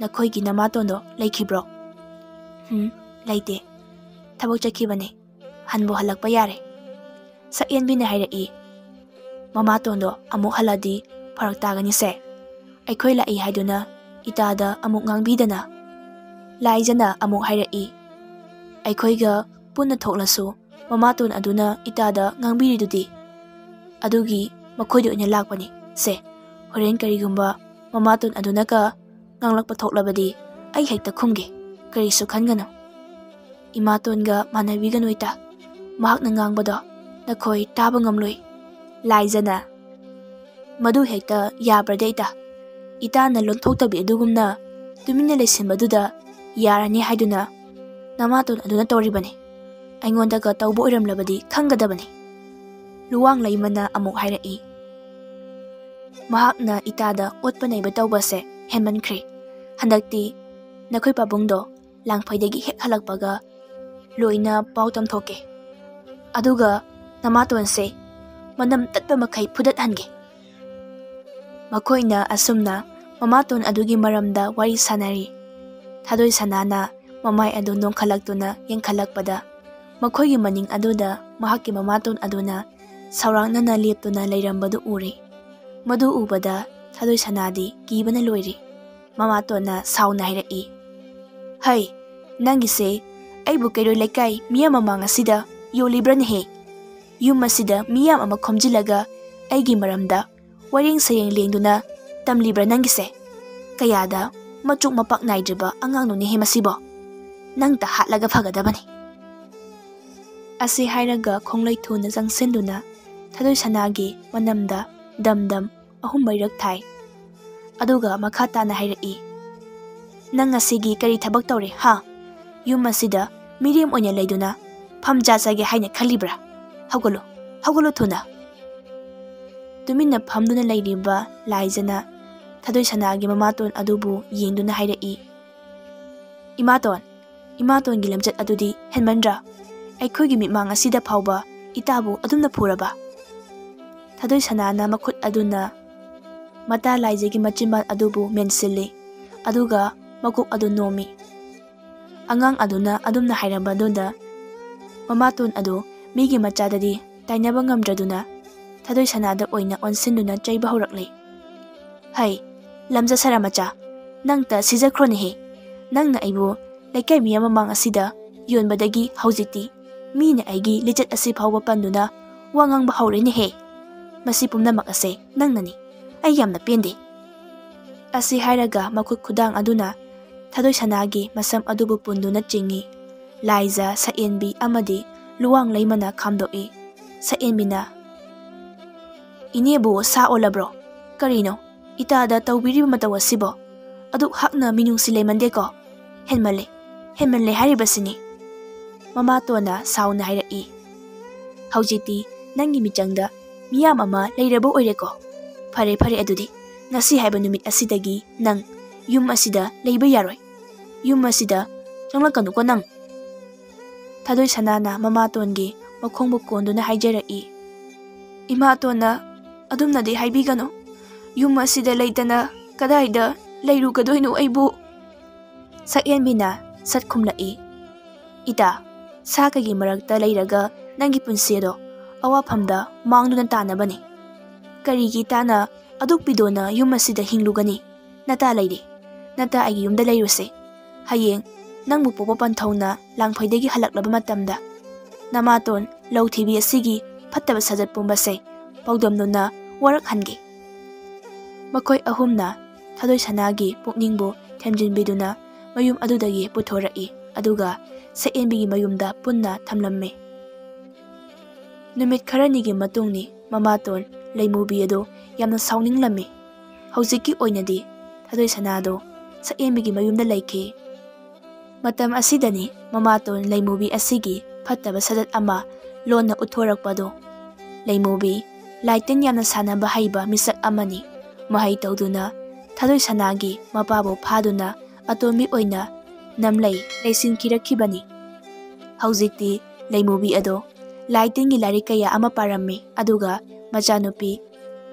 nakhoigi namatondo laikhibro. Laite. Thabok chakibane. Hanbo halakpa yare. Sayenbina hairaki. Mamatondo amuk haladi farak tagani se. Aikhoi lai haiduna itada amuk ngangbidana. Laijana amuk hairaki. Aikhoiga punna thoklasu mamaton aduna itada ngangbiridudi. Adugi makhoidi oina lakpani se. Horen karigumba mamaton aduna ka nganglakpa thoklabadi ai hekta khumge karisu khangano. Imatonga manabigano ita. Mahakna ngangbado nakhoi taba ngamloi. Laijana madu hekta yabrade ita na lonthoktabi adugumna tumina lesinbaduda yarani haiduna namaton aduna toribane aingondaga tawbo oiramlabadi khangadabani. Luwang laimana amuk hairaki. Mahakna itada otpanaiba tawbase henmankhre. Handakti nakhoi pabungdo langphaidagi hek halakpaga loina pau tamthoke. Aduga namatonse manam tatpa makai pudat hange. Makoina asumna mamaton adugi maramda wari sanari. Thadoi Sanana mamai adu nongkhalaktuna yengkhalakpada makhoigi maning aduda mahakki mamaton aduna sauragnana leptuna leirambadu uri. Madu ubada Thadoi Sanadi kibana loiri. Mamatona sauna hairaki. Hai, nangise aibu kairoi laikai miyam amang asida yolibrani he. Yum asida miyam ama khomjilaga aigi maramda waring sayeng lengduna tamlibra nangise. Kayada machuk mapak naidriba angang nuni he masibo. Nangta hatlaga phagadabani. Asi hairaga khonglai thuna jangsenduna Thadoi Sanagi manamda damdam ahum mairak thai. Aduga makhatana hairaki. Nang asigi kari thabak tawre ha? Yum asida miriam onya leiduna phamja sage haina khalibra. Hagolo thuna. Tumina phamduna leiriba laijana Thadoi Sanagi mamaton adubu yengduna hairaki. Imaton gi lamjat adudi henmandra. Aikhoigi mitmang asida phawba itabu adumna phuraba. Thadoi Sanana makhut aduna mata laijagi machimban adubu mensilli. Aduga makuk adu nomi. Angang aduna adumna hairabadunda mamaton adu migi machadadi tainaba ngamdraduna Thadoi Sanada oina onsinduna chaiba horakle. Hai, lamja saramacha, nangta sijakroni he. Nangna aibu laikai miyam amang asida yonbadagi haujikti mina aigi lichat asi phawba panduna wangang ba haureni he. Masi pumnamak ase nangnani. Ai yamna pende. Asi hairaga makut khudang aduna Thadoi Sanagi masam adubu punduna chingi. Laiza Sayenbi amadi luwang laimana khamdoi. Sayenbina Inebu sa olabro. Karino itada tawbiriba mataw asibo. Aduk hakna minungsi leimande ko. Henmanle haribasini. Mamatona sauna hairaki. Haujiti nangi michangda miyam ama leirabo oireko. Fare adudi ngasi haiba numit asidagi nang yum asida leiba yaroi. Yum asida changlakanu ko nang. Thadoi Sanana mamatongi makhongbu konduna haijaraki. Imatona adumnadi haibigano. Yum asida leitana kadaida leirugadoino aibu. Sayenbina satkhumlai. Ita sakagi marakta leiraga nangi punsedo awaphamda mangduna tanabani. Karigi tana aduk pidona yum asida hinglugani. Nata leiri. Nata agi yumda leiruse. Hayeng nangbu popo panthawna langphaidagi halaklaba matamda namaton lawthibi asigi phattaba sajat pumbase pawdamnuna warak hange. Makhoi ahumna Thadoi Sanagi pukningbu themjinbiduna mayum adudagi puthoraki aduga Sayenbigi mayumda punna thamlamme. Numit kharanigi matungni mamaton leimubi ado yamna sawninglamme. Haujiki oinadi Thadoi Sanado Sayenbigi mayumda leikhe. Matam asidani mamaton leimubi asigi phattaba sadat ama lonna uthorakpado. Leimubi Laitin yamna sanaba haiba misak amani. Mahai tawduna Thadoi Sanagi mapabu phaduna atomi oina namlai leisin kirakibani. Haujikti leimubi ado Laitingi larik kaya ama parami aduga machanupi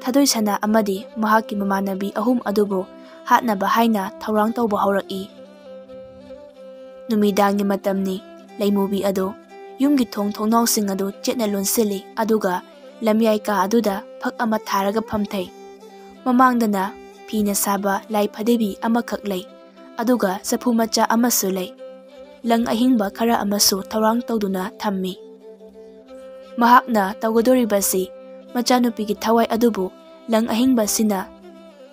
Thadoi Sana amadi mahaki mamanabi ahum adubo hatnaba haina thaurang tawba hauraki. Numidangi matamni leimubi ado yumgi thongnawsing adu chetna lonsili aduga lamyai ka aduda phak ama tharaga phamthai. Mamangdana Pina saba lai phadebi amakak lay aduga sapu macha amasu lay lang ahingba khara amasu thaurang tawduna thammi. Mahakna tawgadoribasi machanupigi thawai adubu lang ahingba sina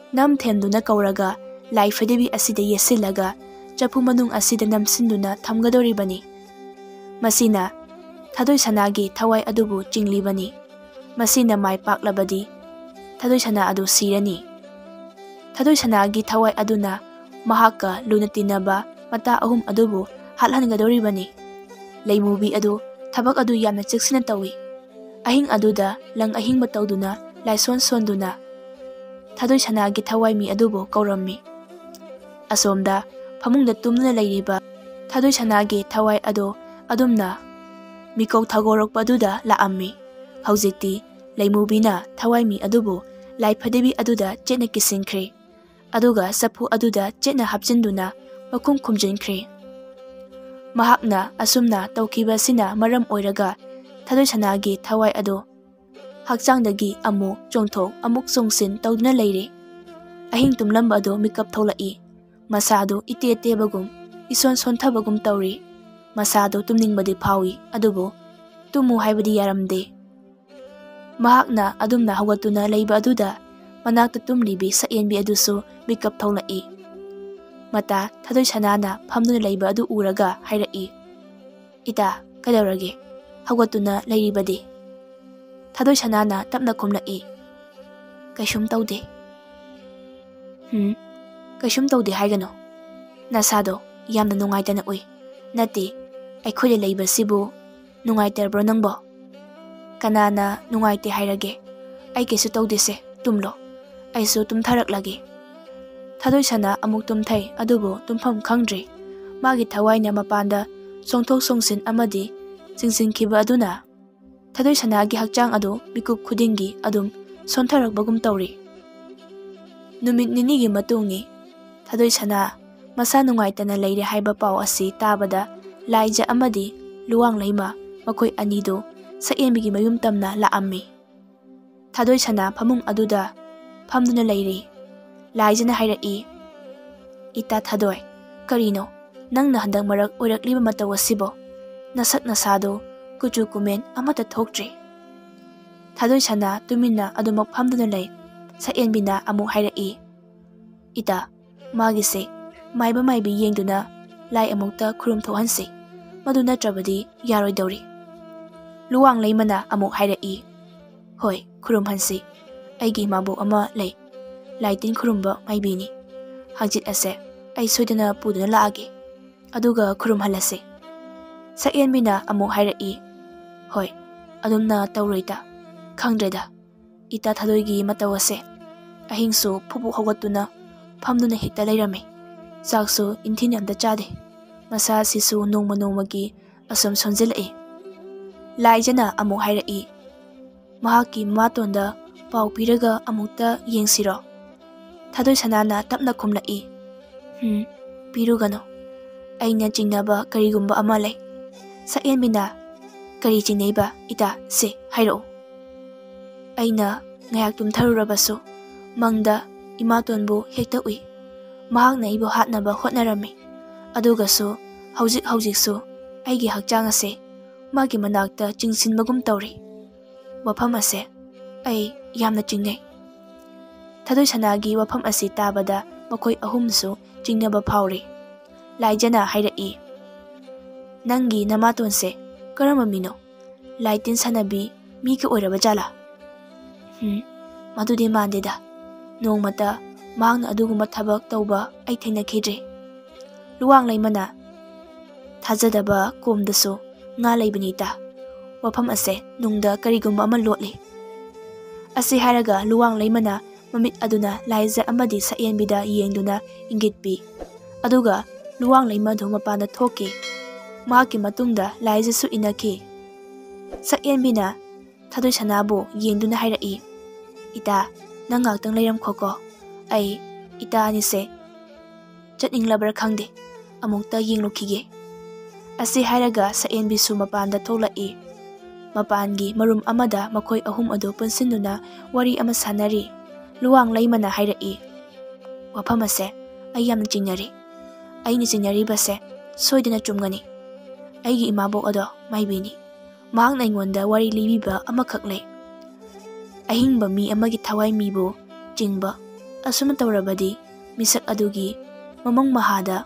nam themduna kauraga lai phadebi asida yesilaga chapu manung asida namsinduna thamgadoribani. Masina Thadoi Sanagi thawai adubu chinglibani. Masina mai paklabadi Thadoi Sana adu sirani. Thadoi Sanagi thawai aduna mahaka luna tinaba mata ahum adubu hathangadoribani. Leimubi adu thabak adu yamna cheksina tawi. Ahing aduda lang ahing batawduna laison sonduna. Thadoi Sanagi thawai mi adubu kaurammi. Asomda phamungda tumna leiriba Thadoi Sanagi thawai adu adumna mikau thagorokpa aduda laammi. Haujikti leimubina thawai mi adubu lai phadebi aduda chetna kisingkhre. Aduga sapu aduda chetna hapjinduna makum khumjinkhre. Mahakna asumna tawkibasina maram oiraga Thadoi Sanagi thawai ado hakchangdagi amu chongthok amuk chongsin tawduna leire. Ahing tumlamba ado mikap tholai. Masado ite-tebagum ison sonthabagum tawri. Masado tumningbadi phawi adubo tumu haibadi yaramde. Mahakna adumna hawatuna leiba aduda manakta tumlibi sa enbi aduso mikap tholai. Mata Thadoi Sanana phamduna leiba adu uraga hairai. Ita kadawrage hawatuna leiribadi. Thadoi Sanana tapna khumlai. Kaishum tawde. Kaishum tawde haigano. Nasado yamna nungaitana ui. Nati aikhoide leiba sibu nungaitarbro nangbo. Kanana nungaite hairage. Ai kesu tawdese tumlo. Aisu tumtharaklage. Thadoi Sana amuk tumthai adubo tumpham khangdre. Magi thawaina mapanda songthok songsin amadi singsinkiba aduna. Thadoi Sanagi hakchang adu mikup khudingi adum sontharakbagum tawri. Numit ninigi matungni Thadoi Sana masa nungaitana leire haiba paw asi tabada laija amadi luwang leima makoi anido sa enbigi mayum tamna laammi. Thadoi Sana phamung aduda phamduna leire. Laijana hairai. Ita Thadoi karino nangna handak marak oirakliba mataw asibo nasak nasado kuchu kumen amata thoktre. Thadoi Sana tumina adumak phamduna lei sa enbina amuk hairai. Ita magise maiba maibi yengduna lai amukta khurum thohansi madu natrabadi yaroidori. Luwang leimana amuk hairai. Hoi khurum hansi aigi mabu ama lei Laitin khurumba maibini. Hangjit ase ai soidana puduna laage aduga khurum halase. Sa enbina amuk hairai. Hoi adumna tawroita khangdreda. Ita Thadoigi mataw ase ahingsu phupu hawatuna phamduna hekta leirame. Chaksu inthin yamda chade. Masa sisu nongma nongmagi asum sonjilai. Laijana amuk hairai. Mahaki matonda pau piraga amukta yengsiro. Thadoi Sanana tapna khumlai. Pirugano. Aina chingnaba karigumba ama lay. Sa enbina kari chingneiba ita se hairo. Aina ngayak tumtharurabasu mangda imatonbu hekta ui. Mahakna ibo hatnaba hotnarami. Adugasu haujiksu aigi hakchang ase magi manakta chingsinbagum tawri. Wafam ase ai yamna chingnei. Thadoi Sanagi wafam asi tabada makoi ahumsu chingnaba phawri. Laijana hairai. Nangi namatonse karama mino. Laitin sanabi miki oiraba jala. Madudi mandeda. Nongmata mahakna adugumba thabak tawba ai thainakidre. Luwang leimana thajadaba komdasu nga leibanita. Wafam ase nungda karigumba ama lotli. Asi haraga luwang laimana mamit aduna Laiza amadi Sayenbida yengduna ingit pi. Aduga luwang laimadu mapana thoki. Mahaki matungda Laiza su inaki. Sayenbina Thadoi Sanabu yengduna hairai. Ita nang ngaktang layram khoko. Ay ita ani se chatning labar khangde. Amukta yenglukige. Asi haraga Sayenbi su mapanda tholai. Mapangi marum amada makoi ahum ado punsinduna wari ama sanari. Luwang laimana hairai. Wafam ase ay yamna jingnari. Ay ni jingnari base soidina chumgani. Aygi imabok ado maibini. Mahang na ingonda wari libiba amakak lay. Ahingba mi amagi thawai mibo jingba. Asuma tawrabadi misak adugi mamang mahada.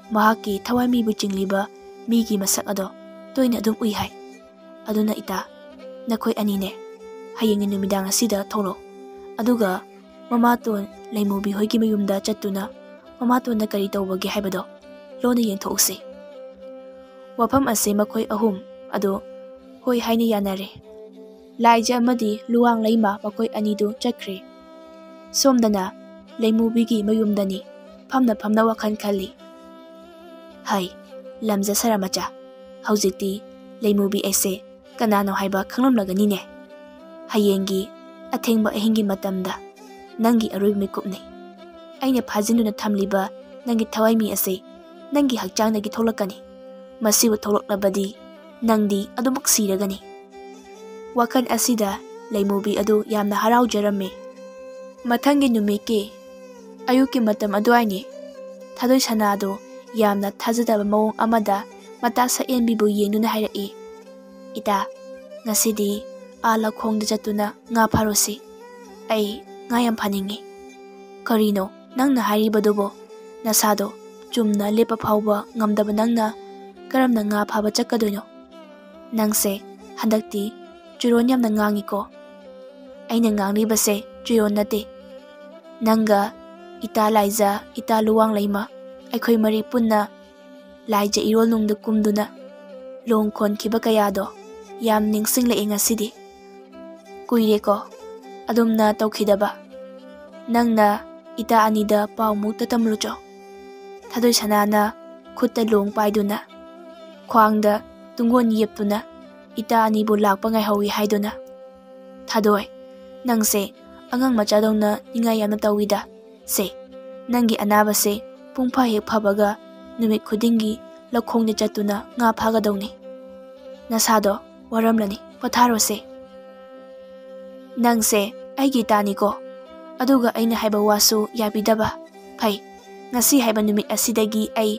Mahaki thawai mibo jingliba migi masak ado toina adum uihay. Aduna ita nakoi anine. Hayangin numidang asida tholo. Aduga mamaton Laimubi hoigi mayumda chatuna mamaton na kari tawbagi haibado lona yengthoksi. Wafam ase makoi ahum ado hoi haini yanare. Laija amadi luwang laima makoi anidu chakre. Somdana Laimubigi mayumdani famna wakhan khali. Hai lamja saramacha haujikti Laimubi ese kanano haiba khanglamlaganine. Hayengi Athengba ahingi matamda nangi aroi mikupne. Aina phajinduna thamliba nangi thawai mi ase nangi hakchang nagi tholakani. Masibu tholoklabadi nangdi adumuk siragani. Wakan asida Laimubi adu yamna harau jarame. Mathangi numike ayuki matam aduaini. Thadoi Sana adu yamna thajadaba mawong amada mata Sayenbibu yengduna hairai. Ita ngasidi ala khongda jatuna nga pharosi. Ay nga yam phaningi. Karino nangna haribadubo nasado chumna lepa phawba ngamdaba nangna karamna nga phaba chakkadoino. Nangse handakti churon yamna ngangi ko. Aina ngangribase chuyon nate. Nanga ita Laiza ita luwang laima aikhoi mari punna Laija irol nungda kumduna longkhon khiba kayado yam ningsinglai ngasidi. Kuire ko adumna tawkhidaba nangna ita anida pawmukta tamrucho. Thadoi Sanana khutta long paiduna khwangda tungon yeptuna ita anibu lakpa ngaihawi haiduna. Thadoi nangse angang machadongna ningai yamna tawida se nangi anaba se pungpha hek phabaga numit khudingi lakhongde chatuna nga phagadongni. Nasado waramlani patharo se. Nangse aigi tani ko aduga aina haiba wasu yabidaba phai ngasi haiba numit asidagi ai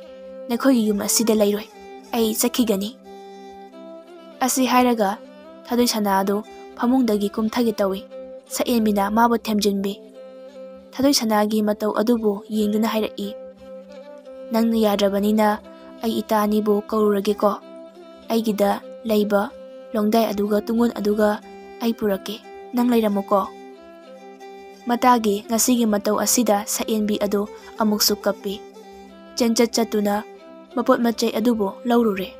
nakhoi yum asida lairoi ai chakhigani. Asi hairaga Thadoi Sana adu phamungdagi kumthagi tawi. Sayenbina mabo themjinbi. Thadoi Sanagi matau adubu yengduna hairai. Nangna yadrabanina ai ita anibu kaururage ko. Aigida leiba longdai aduga tungon aduga ai purake. Nang lairamo ko. Matagi ngasigi matau asida Sayenbi adu amuksu kappi. Chenchat chatuna mapot machay adubo laurure.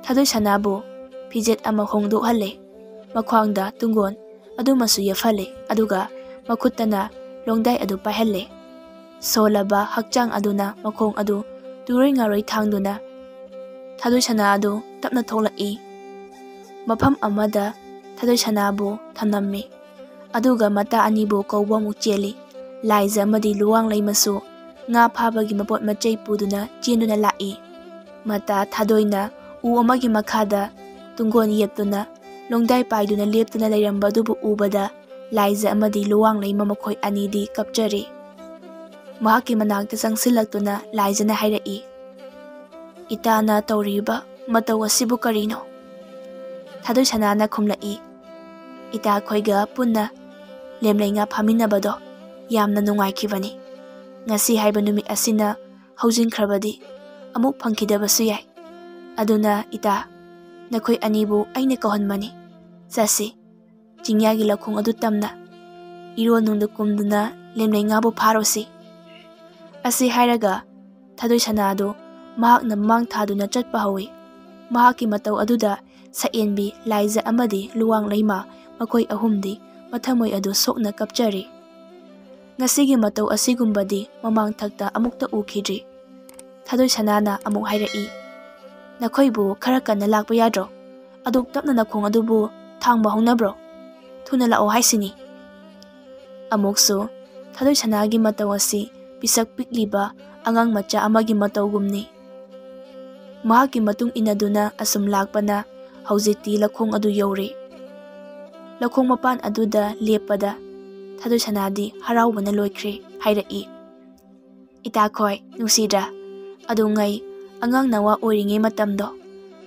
Thadoi Sanabu pijet ama hongdo hale. Makhwangda tungon adu masu yafale aduga makhutana longdai adu pahelle. Solaba hakchang aduna makhong adu turoi ngaroi thangduna. Thadoi Sana adu tapna tholai. Mafam amada Thadoi Sanabu thamnammi. Aduga mata anibu kawba muk cheli. Laiza amadi luwang laimasu nga phabagi mapot machay puduna chenduna lai. Mata Thadoina u amagi makhada tungon yeptuna longdai paiduna leptuna lairamba adubu ubada Laiza amadi luwang laima makhoi anidi kapchari. Mahaki manakta changsilaktuna Laizana hairai. Itana tawriba mataw asibu karino. Thadoi Sanana khumlai. Ita khoiga punna lemlai nga phaminabado yamna nungaikibani. Ngasi haiba numit asina haujinkrabadi amuk phangkidabasu yai. Aduna ita nakhoi anibu aina kahonmani. Sasi jingyagi lakhong adu tamna irol nungda kumduna lemlai nga bu pharosi. Asi hairaga Thadoi Sana adu mahakna mang thaduna chatpa hawi. Mahaki matau aduda Sayenbi Laiza amadi luwang laima makhoi ahumdi ꯃꯊꯃꯣꯏ ꯑꯗꯨ ꯁꯣꯛꯅ ꯀꯞꯆꯔꯤ꯫ ꯉꯁꯤꯒꯤ ꯃꯇꯧ ꯑꯁꯤꯒꯨꯝꯕꯗꯤ ꯃꯃꯥꯡ ꯊꯛꯇ ꯑꯃꯨꯛꯇ ꯎꯈꯤꯗ꯭ꯔꯤ꯫ ꯊꯥꯗꯣꯏ ꯁꯅꯥꯅ ꯑꯃꯨꯛ ꯍꯥꯏꯔꯛꯏ, ꯅꯈꯣꯏꯕꯨ ꯈꯔ ꯀꯟꯅ ꯂꯥꯛꯄ ꯌꯥꯗ꯭ꯔꯣ? ꯑꯗꯨꯛ ꯇꯞꯅ ꯅꯈꯣꯡ ꯑꯗꯨꯕꯨ ꯊꯥꯡꯕ ꯍꯧꯅꯕ꯭ꯔꯣ? ꯊꯨꯅ ꯂꯥꯛꯑꯣ ꯍꯥꯏꯁꯤꯅꯤ꯫ ꯑꯃꯨꯛꯁꯨ ꯊꯥꯗꯣꯏ ꯁꯅꯥꯒꯤ ꯃꯇꯧ ꯑꯁꯤ ꯄꯤꯁꯛ ꯄꯤꯛꯂꯤꯕ ꯑꯉꯥꯡ ꯃꯆꯥ ꯑꯃꯒꯤ ꯃꯇꯧꯒꯨꯝꯅꯤ꯫ ꯃꯍꯥꯛꯀꯤ ꯃꯇꯨꯡ ꯏꯟꯅꯗꯨꯅ ꯑꯁꯨꯝ ꯂꯥꯛꯄꯅ ꯍꯧꯖꯤꯛꯇꯤ ꯂꯧꯈꯣꯡ ꯑꯗꯨ ꯌꯧꯔꯦ꯫ ꯂꯧꯈꯣꯡ ꯃꯄꯥꯟ ꯑꯗꯨꯗ ꯂꯦꯞꯄꯗ ꯊꯥꯗꯣꯏ ꯁꯅꯥꯗꯤ ꯍꯔꯥꯎꯕꯅ ꯂꯣꯏꯈ꯭ꯔꯦ, ꯍꯥꯏꯔꯛꯏ, ꯏꯇꯥꯈꯣꯏ ꯅꯨꯡꯁꯤꯗ꯭ꯔꯥ? ꯑꯗꯨꯉꯩ ꯑꯉꯥꯡ ꯅꯋꯥ ꯑꯣꯏꯔꯤꯉꯩ ꯃꯇꯝꯗꯣ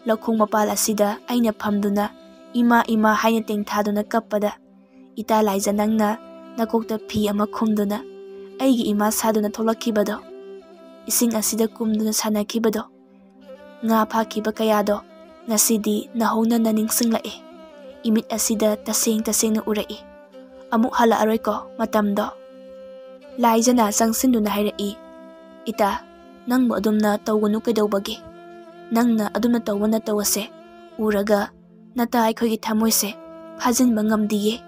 ꯂꯧꯈꯣꯡ ꯃꯄꯥꯜ ꯑꯁꯤꯗ ꯑꯩꯅ ꯐꯝꯗꯨꯅ ꯏꯃꯥ ꯏꯃꯥ ꯍꯥꯏꯅ ꯇꯦꯡꯊꯥꯗꯨꯅ ꯀꯞꯄꯗ ꯏꯇꯥ ꯂꯥꯏꯖ ꯅꯪꯅ ꯅꯀꯣꯛꯇ ꯐꯤ ꯑꯃ ꯈꯨꯝꯗꯨꯅ ꯑꯩꯒꯤ ꯏꯃꯥ ꯁꯥꯗꯨꯅ ꯊꯣꯛꯂꯛꯈꯤꯕꯗꯣ, ꯏꯁꯤꯡ ꯑꯁꯤꯗ ꯀꯨꯝꯗꯨꯅ ꯁꯥꯟꯅꯈꯤꯕꯗꯣ, ꯉꯥ ꯐꯥꯈꯤꯕ ꯀꯌꯥꯗꯣ ꯉꯁꯤꯗꯤ ꯅꯍꯧꯅꯅ ꯅꯤꯡꯁꯤꯡꯂꯛꯑꯦ꯫ ꯏꯃꯤꯠ ꯑꯁꯤꯗ ꯇꯁꯦꯡꯅ ꯎꯔꯛꯏ꯫ ꯑꯃꯨꯛ ꯍꯜꯂꯛꯑꯔꯣꯏꯀꯣ ꯃꯇꯝꯗꯣ? ꯂꯥꯏꯖꯅ ꯆꯪꯁꯤꯟꯗꯨꯅ ꯍꯥꯏꯔꯛꯏ, ꯏꯇꯥ ꯅꯪꯕꯨ ꯑꯗꯨꯝꯅ ꯇꯧꯒꯅꯨ ꯀꯩꯗꯧꯕꯒꯦ? ꯅꯪꯅ ꯑꯗꯨꯝꯅ ꯇꯧꯕ ꯅꯇꯧ ꯑꯁꯦ ꯎꯔꯒ ꯅꯇꯥ ꯑꯩꯈꯣꯏꯒꯤ ꯊꯃꯣꯏꯁꯦ ꯐꯥꯖꯤꯟꯕ ꯉꯝꯗꯤꯌꯦ꯫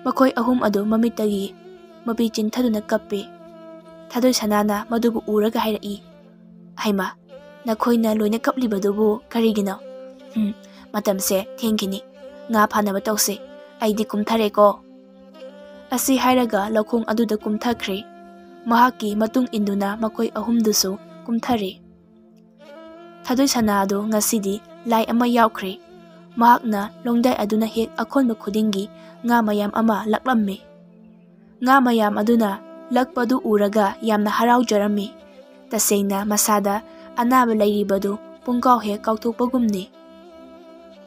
ꯃꯈꯣꯏ ꯑꯍꯨꯝ ꯑꯗꯨ ꯃꯃꯤꯠꯇꯒꯤ ꯃꯄꯤ ꯆꯤꯟꯊꯗꯨꯅ ꯀꯞꯄꯤ꯫ ꯊꯥꯗꯣꯏ ꯁꯅꯥꯅ ꯃꯗꯨꯕꯨ ꯎꯔꯒ ꯍꯥꯏꯔꯛꯏ, ꯍꯩꯃꯥ, ꯅꯈꯣꯏꯅ ꯂꯣꯏꯅ ꯀꯞꯂꯤꯕꯗꯨꯕꯨ ꯀꯔꯤꯒꯤꯅꯣ? ꯃꯇꯝꯁꯦ ꯊꯦꯡꯈꯤꯅꯤ, ꯉꯥ ꯐꯥꯅꯕ ꯇꯧꯁꯤ, ꯑꯩꯗꯤ ꯀꯨꯝꯊꯔꯦꯀꯣ꯫ ꯑꯁꯤ ꯍꯥꯏꯔꯒ ꯂꯧꯈꯣꯡ ꯑꯗꯨꯗ ꯀꯨꯝꯊꯈ꯭ꯔꯦ꯫ ꯃꯍꯥꯛꯀꯤ ꯃꯇꯨꯡ ꯏꯟꯗꯨꯅ ꯃꯈꯣꯏ ꯑꯍꯨꯝꯗꯨꯁꯨ ꯀꯨꯝꯊꯔꯦ꯫ ꯊꯥꯗꯣꯏ ꯁꯅꯥ ꯑꯗꯨ ꯉꯁꯤꯗꯤ ꯂꯥꯏ ꯑꯃ ꯌꯥꯎꯈ꯭ꯔꯦ꯫ ꯃꯍꯥꯛꯅ ꯂꯣꯡꯗꯥꯏ ꯑꯗꯨꯅ ꯍꯦꯛ ꯑꯀꯣꯟꯕ ꯈꯨꯗꯤꯡꯒꯤ ꯉꯥ ꯃꯌꯥꯝ ꯑꯃ ꯂꯛꯂꯝꯃꯤ꯫ ꯉꯥ ꯃꯌꯥꯝ ꯑꯗꯨꯅ ꯂꯛꯄ ꯑꯗꯨ ꯎꯔꯒ ꯌꯥꯝꯅ ꯍꯔꯥꯎꯖꯔꯝꯃꯤ꯫ ꯇꯁꯦꯡꯅ ꯃꯁꯥꯗ ꯑꯅꯥꯕ ꯂꯩꯔꯤꯕꯗꯨ ꯄꯨꯡꯀꯥꯎ ꯍꯦꯛ ꯀꯥꯎꯊꯣꯛꯄꯒꯨꯝꯅꯤ꯫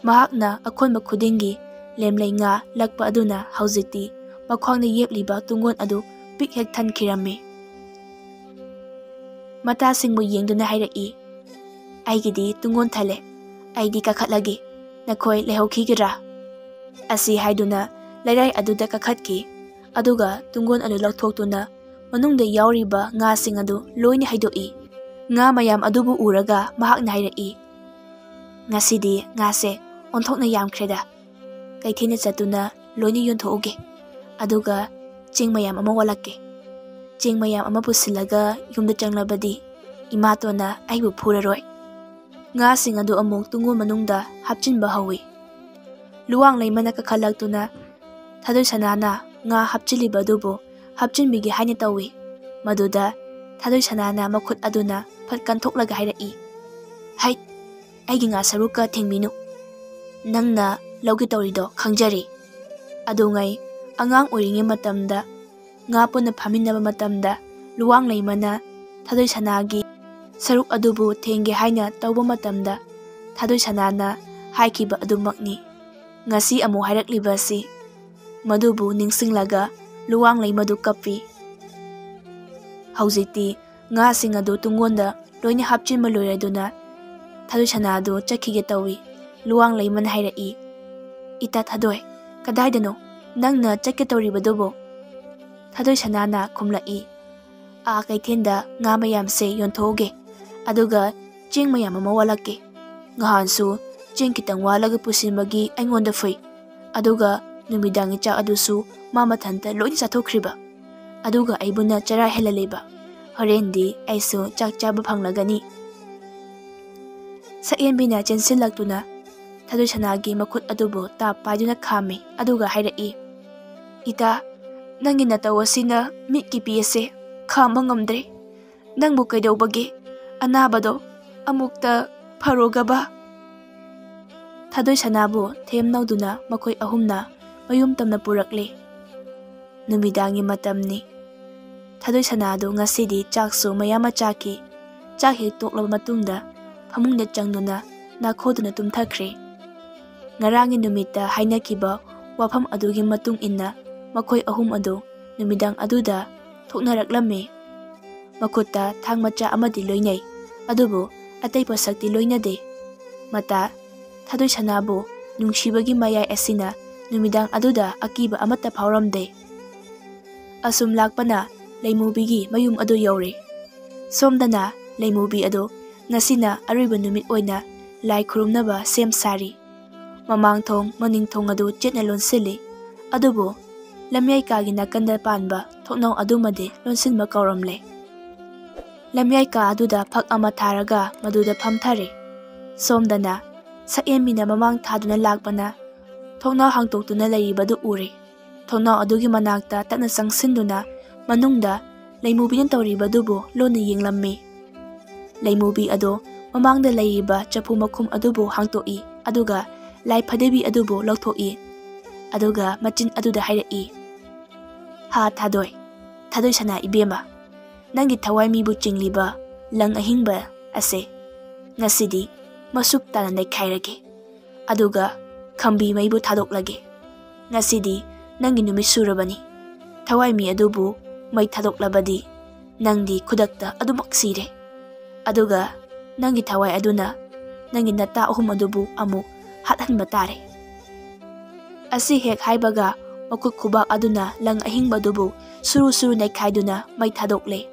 ꯃꯍꯥꯛꯅ ꯑꯀꯣꯟꯕ ꯈꯨꯗꯤꯡꯒꯤ ꯂꯦꯝꯂꯩ ꯉꯥ ꯂꯛꯄ ꯑꯗꯨꯅ ꯍꯧꯖꯤꯛꯇꯤ ꯃꯈ꯭ꯋꯥꯡꯗ ꯌꯦꯞꯂꯤꯕ ꯇꯨꯡꯒꯣꯟ ꯑꯗꯨ ꯄꯤꯛ ꯍꯦꯛ ꯊꯟꯈꯤꯔꯝꯃꯤ꯫ ꯃꯇꯥꯁꯤꯡꯕꯨ ꯌꯦꯡꯗꯨꯅ ꯍꯥꯏꯔꯛꯏ, ꯑꯩꯒꯤꯗꯤ ꯇꯨꯡꯒꯣꯟ ꯊꯜꯂꯦ, ꯑꯩꯗꯤ ꯀꯥꯈꯠꯂꯒꯦ, ꯅꯈꯣꯏ ꯂꯩꯍꯧꯈꯤꯒꯗ꯭ꯔꯥ? ꯑꯁꯤ ꯍꯥꯏꯗꯨꯅ ꯂꯩꯔꯥꯏ ꯑꯗꯨꯗ ꯀꯥꯈꯠꯈꯤ꯫ ꯑꯗꯨꯒ ꯇꯨꯡꯒꯣꯟ ꯑꯗꯨ ꯂꯧꯊꯣꯛꯇꯨꯅ ꯃꯅꯨꯡꯗ ꯌꯥꯎꯔꯤꯕ ꯉꯥꯁꯤꯡ ꯑꯗꯨ ꯂꯣꯏꯅ ꯍꯩꯗꯣꯛꯏ꯫ ꯉꯥ ꯃꯌꯥꯝ ꯑꯗꯨꯕꯨ ꯎꯔꯒ ꯃꯍꯥꯛꯅ ꯍꯥꯏꯔꯛꯏ, ꯉꯁꯤꯗꯤ ꯉꯥꯁꯦ ꯑꯣꯟꯊꯣꯛꯅ ꯌꯥꯝꯈ꯭ꯔꯦꯗ, ꯀꯩꯊꯦꯜꯗ ꯆꯠꯇꯨꯅ ꯂꯣꯏꯅ ꯌꯣꯟꯊꯣꯛꯎꯒꯦ, ꯑꯗꯨꯒ ꯆꯦꯡ ꯃꯌꯥꯝ ꯑꯃ ꯋꯥꯠꯂꯛꯀꯦ꯫ ꯆꯦꯡ ꯃꯌꯥꯝ ꯑꯃ ꯄꯨꯁꯤꯜꯂꯒ ꯌꯨꯝꯗ ꯆꯪꯂꯕꯗꯤ ꯏꯃꯥꯇꯣꯟꯅ ꯑꯩꯕꯨ ꯐꯨꯔꯔꯣꯏ꯫ ꯉꯥꯁꯤꯡ ꯑꯗꯨ ꯑꯃꯨꯛ ꯇꯨꯡꯒꯣꯟ ꯃꯅꯨꯡꯗ ꯍꯥꯞꯆꯤꯟꯕ ꯍꯧꯏ꯫ ꯂꯨꯋꯥꯡ ꯂꯩꯃꯅ ꯀꯥꯈꯠꯂꯛꯇꯨꯅ ꯊꯥꯗꯣꯏ ꯁꯅꯥꯅ ꯉꯥ ꯍꯥꯞꯆꯤꯜꯂꯤꯕ ꯑꯗꯨꯕꯨ ꯍꯥꯞꯆꯤꯟꯕꯤꯒꯦ ꯍꯥꯏꯅ ꯇꯧꯏ꯫ ꯃꯗꯨꯗ ꯊꯥꯗꯣꯏ ꯁꯅꯥꯅ ꯃꯈꯨꯠ ꯑꯗꯨꯅ ꯐꯠ ꯀꯟꯊꯣꯛꯂꯒ ꯍꯥꯏꯔꯛꯏ, ꯍꯩꯠ, ꯑꯩꯒꯤ ꯉꯥ ꯁꯔꯨꯛꯀ ꯊꯦꯡꯕꯤꯅꯨ, ꯅꯪꯅ ꯂꯧꯒꯦ ꯇꯧꯔꯤꯗꯣ ꯈꯪꯖꯔꯤ꯫ ꯑꯗꯨꯉꯩ ꯑꯉꯥꯡ ꯑꯣꯏꯔꯤꯉꯩ ꯃꯇꯝꯗ ꯉꯥ ꯄꯨꯟꯅ ꯐꯥꯃꯤꯟꯅꯕ ꯃꯇꯝꯗ ꯂꯨꯋꯥꯡ ꯂꯩꯃꯅ ꯊꯥꯗꯣꯏ ꯁꯅꯥꯒꯤ ꯁꯔꯨꯛ ꯑꯗꯨꯕꯨ ꯊꯦꯡꯒꯦ ꯍꯥꯏꯅ ꯇꯧꯕ ꯃꯇꯝꯗ ꯊꯥꯗꯣꯏ ꯁꯅꯥꯅ ꯍꯥꯏꯈꯤꯕ ꯑꯗꯨꯃꯛꯅꯤ ꯉꯁꯤ ꯑꯃꯨꯛ ꯍꯥꯏꯔꯛꯂꯤꯕ ꯑꯁꯤ꯫ ꯃꯗꯨꯕꯨ ꯅꯤꯡꯁꯤꯡꯂꯒ ꯂꯨꯋꯥꯡ ꯂꯩꯃꯗꯨ ꯀꯞꯄꯤ꯫ ꯍꯧꯖꯤꯛꯇꯤ ꯉꯥꯁꯤꯡ ꯑꯗꯨ ꯇꯨꯡꯒꯣꯟꯗ ꯂꯣꯏꯅ ꯍꯥꯞꯆꯤꯟꯕ ꯂꯣꯏꯔꯗꯨꯅ ꯊꯥꯗꯣꯏ ꯁꯅꯥ ꯑꯗꯨ ꯆꯠꯈꯤꯒꯦ ꯇꯧꯏ꯫ ꯂꯨꯋꯥꯡ ꯂꯩꯃꯅ ꯍꯥꯏꯔꯛꯏ, ꯏꯇꯥ ꯊꯥꯗꯣꯏ, ꯀꯗꯥꯏꯗꯅꯣ ꯅꯪꯅ ꯆꯠꯀꯦ ꯇꯧꯔꯤꯕꯗꯨꯕꯨ? ꯊꯥꯗꯣꯏ ꯁꯅꯥꯅ ꯈꯨꯝꯂꯛꯏ, ꯀꯩꯊꯦꯜꯗ ꯉꯥ ꯃꯌꯥꯝꯁꯦ ꯌꯣꯟꯊꯣꯛꯎꯒꯦ, ꯑꯗꯨꯒ ꯆꯦꯡ ꯃꯌꯥꯝ ꯑꯃ ꯋꯥꯠꯂꯛꯀꯦ꯫ ꯉꯍꯥꯟꯁꯨ ꯆꯦꯡ ꯈꯤꯇꯪ ꯋꯥꯠꯂꯒ ꯄꯨꯁꯤꯟꯕꯒꯤ ꯑꯩꯉꯣꯟꯗ ꯐꯨꯏ, ꯑꯗꯨꯒ ꯅꯨꯃꯤꯗꯥꯡꯒꯤ ꯆꯥꯛ ꯑꯗꯨꯁꯨ ꯃꯥ ꯃꯊꯟꯇ ꯂꯣꯏꯅ ꯆꯥꯊꯣꯛꯈ꯭ꯔꯤꯕ, ꯑꯗꯨꯒ ꯑꯩꯕꯨꯅ ꯆꯔꯥ ꯍꯦꯜꯍꯜꯂꯤꯕ꯫ ꯍꯣꯔꯦꯟꯗꯤ ꯑꯩꯁꯨ ꯆꯥꯛ ꯆꯥꯕ ꯐꯪꯂꯒꯅꯤ꯫ ꯁꯛꯌꯦꯟꯕꯤꯅ ꯆꯦꯟꯁꯤꯜꯂꯛꯇꯨꯅ ꯊꯥꯗꯣꯏ ꯁꯅꯥꯒꯤ ꯃꯈꯨꯠ ꯑꯗꯨꯕꯨ ꯇꯥꯞ ꯄꯥꯏꯗꯨꯅ ꯈꯥꯝꯃꯤ, ꯑꯗꯨꯒ ꯍꯥꯏꯔꯛꯏ, ꯏꯇꯥ, ꯅꯪꯒꯤ ꯅꯇꯧ ꯑꯁꯤꯅ ꯃꯤꯠꯀꯤ ꯄꯤ ꯑꯁꯦ ꯈꯥꯝꯕ ꯉꯝꯗ꯭ꯔꯦ꯫ ꯅꯪꯕꯨ ꯀꯩꯗꯧꯕꯒꯦ? ꯑꯅꯥꯕꯗꯣ ꯑꯃꯨꯛꯇ ꯐꯔꯣꯒꯕ? ꯊꯥꯗꯣꯏ ꯁꯅꯥꯕꯨ ꯊꯦꯝꯅꯧꯗꯨꯅ ꯃꯈꯣꯏ ꯑꯍꯨꯝꯅ ꯃꯌꯨꯝ ꯇꯝꯅ ꯄꯨꯔꯛꯂꯦ꯫ ꯅꯨꯃꯤꯗꯥꯡꯒꯤ ꯃꯇꯝꯅꯤ꯫ ꯊꯥꯗꯣꯏ ꯁꯅꯥ ꯑꯗꯨ ꯉꯁꯤꯗꯤ ꯆꯥꯛꯁꯨ ꯃꯌꯥꯝ ꯑꯃ ꯆꯥꯈꯤ꯫ ꯆꯥꯛ ꯍꯦꯛ ꯇꯣꯛꯂꯕ ꯃꯇꯨꯡꯗ ꯐꯃꯨꯡꯗ ꯆꯪꯗꯨꯅ ꯅꯥꯈꯣꯗꯨꯅ ꯇꯨꯝꯊꯈ꯭ꯔꯦ꯫ ꯉꯔꯥꯡꯒꯤ ꯅꯨꯃꯤꯠꯇ ꯍꯥꯏꯅꯈꯤꯕ ꯋꯥꯐꯝ ꯑꯗꯨꯒꯤ ꯃꯇꯨꯡ ꯏꯟꯅ ꯃꯈꯣꯏ ꯑꯍꯨꯝ ꯑꯗꯨ ꯅꯨꯃꯤꯗꯥꯡ ꯑꯗꯨꯗ ꯊꯣꯛꯅꯔꯛꯂꯝꯃꯤ꯫ ꯃꯈꯨꯠꯇ ꯊꯥꯡ ꯃꯆꯥ ꯑꯃꯗꯤ ꯂꯣꯏꯅꯩ, ꯑꯗꯨꯕꯨ ꯑꯇꯩ ꯄꯣꯠꯁꯛꯇꯤ ꯂꯣꯏꯅꯗꯦ꯫ ꯃꯇꯥ, ꯊꯥꯗꯣꯏ ꯁꯅꯥꯕꯨ ꯅꯨꯡꯁꯤꯕꯒꯤ ꯃꯌꯥꯏ ꯑꯁꯤꯅ ꯅꯨꯃꯤꯗꯥꯡ ꯑꯗꯨꯗ ꯑꯀꯤꯕ ꯑꯃꯠꯇ ꯐꯥꯎꯔꯝꯗꯦ꯫ ꯑꯁꯨꯝ ꯂꯥꯛꯄꯅ ꯂꯩꯃꯨꯕꯤꯒꯤ ꯃꯌꯨꯝ ꯑꯗꯨ ꯌꯧꯔꯦ꯫ ꯁꯣꯝꯗꯅ ꯂꯩꯃꯨꯕꯤ ꯑꯗꯨ ꯉꯁꯤꯅ ꯑꯔꯣꯏꯕ ꯅꯨꯃꯤꯠ ꯑꯣꯏꯅ ꯂꯥꯏ ꯈꯨꯔꯨꯝꯅꯕ ꯁꯦꯝ ꯁꯥꯔꯤ꯫ ꯃꯃꯥꯡꯊꯣꯡ ꯃꯅꯤꯡꯊꯣꯡ ꯑꯗꯨ ꯆꯦꯠꯅ ꯂꯣꯟꯁꯤꯜꯂꯤ꯫ ꯑꯗꯨꯕꯨ ꯂꯝꯌꯥꯏ ꯀꯥꯒꯤ ꯅꯥꯀꯟꯗ ꯄꯥꯟꯕ ꯊꯣꯡꯅꯥꯎ ꯑꯗꯨꯃꯗꯤ ꯂꯣꯟꯁꯤꯟꯕ ꯀꯧꯔꯝꯂꯦ꯫ ꯂꯝꯌꯥꯏ ꯀꯥ ꯑꯗꯨꯗ ꯐꯛ ꯑꯃ ꯊꯥꯔꯒ ꯃꯗꯨꯗ ꯐꯝꯊꯔꯦ꯫ ꯁꯣꯝꯗꯅ ꯁꯛꯌꯦꯟꯕꯤꯅ ꯃꯃꯥꯡ ꯊꯥꯗꯨꯅ ꯂꯥꯛꯄꯅ ꯊꯣꯡꯅꯥꯎ ꯍꯥꯡꯇꯣꯛꯇꯨꯅ ꯂꯩꯔꯤꯕꯗꯨ ꯎꯔꯦ꯫ ꯊꯣꯡꯅꯥꯎ ꯑꯗꯨꯒꯤ ꯃꯅꯥꯛꯇ ꯇꯞꯅ ꯆꯪꯁꯤꯟꯗꯨꯅ ꯃꯅꯨꯡꯗ ꯂꯩꯃꯨꯕꯤꯅ ꯇꯧꯔꯤꯕꯗꯨꯕꯨ ꯂꯣꯟꯅ ꯌꯦꯡꯂꯝꯃꯤ꯫ ꯂꯩꯃꯨꯕꯤ ꯑꯗꯣ ꯃꯃꯥꯡꯗ ꯂꯩꯔꯤꯕ ꯆꯐꯨ ꯃꯈꯨꯝ ꯑꯗꯨꯕꯨ ꯍꯥꯡꯇꯣꯛꯏ ꯑꯗꯨꯒ ꯂꯥꯏ ꯐꯗꯤꯕꯤ ꯑꯗꯨꯕꯨ ꯂꯧꯊꯣꯛꯏ꯫ ꯑꯗꯨꯒ ꯃꯆꯤꯟ ꯑꯗꯨꯗ ꯍꯥꯏꯔꯛꯏ, "ꯍꯥ ꯊꯥꯗꯣꯏ ꯁꯅꯥ ꯏꯕꯦꯝꯃ, ꯅꯪꯒꯤ ꯊꯋꯥꯏꯃꯤꯕꯨ ꯆꯤꯡꯂꯤꯕ ꯂꯪ ꯑꯍꯤꯡꯕ ꯑꯁꯦ ꯉꯁꯤꯗꯤ ꯃꯁꯨꯞ ꯇꯥꯅ ꯅꯩꯈꯥꯏꯔꯒꯦ ꯑꯗꯨꯒ ꯈꯝꯕꯤ ꯃꯩꯕꯨ ꯊꯥꯗꯣꯛꯂꯒꯦ꯫ ꯉꯁꯤꯗꯤ ꯅꯪꯒꯤ ꯅꯨꯃꯤꯠ ꯁꯨꯔꯕꯅꯤ꯫ ꯊꯋꯥꯏꯃꯤ ꯑꯗꯨꯕꯨ ꯃꯩ ꯊꯥꯗꯣꯛꯂꯕꯗꯤ ꯅꯪꯗꯤ ꯈꯨꯗꯛꯇ ꯑꯗꯨꯃꯛ ꯁꯤꯔꯦ꯫ ꯑꯗꯨꯒ ꯅꯪꯒꯤ ꯊꯋꯥꯏ ꯑꯗꯨꯅ ꯅꯪꯒꯤ ꯅꯇꯥ ꯑꯍꯨꯝ ꯑꯗꯨꯕꯨ ꯑꯃꯨꯛ ꯍꯥꯠꯍꯟꯕ ꯇꯥꯔꯦ." ꯑꯁꯤ ꯍꯦꯛ ꯍꯥꯏꯕꯒ ꯃꯈꯨꯠ ꯈꯨꯕꯥꯛ ꯑꯗꯨꯅ ꯂꯪ ꯑꯍꯤꯡꯕꯗꯨꯕꯨ ꯁꯨꯔꯨ ꯁꯨꯔꯨ ꯅꯩꯈꯥꯏꯗꯨꯅ ꯃꯩ ꯊꯥꯗꯣꯛꯂꯦ꯫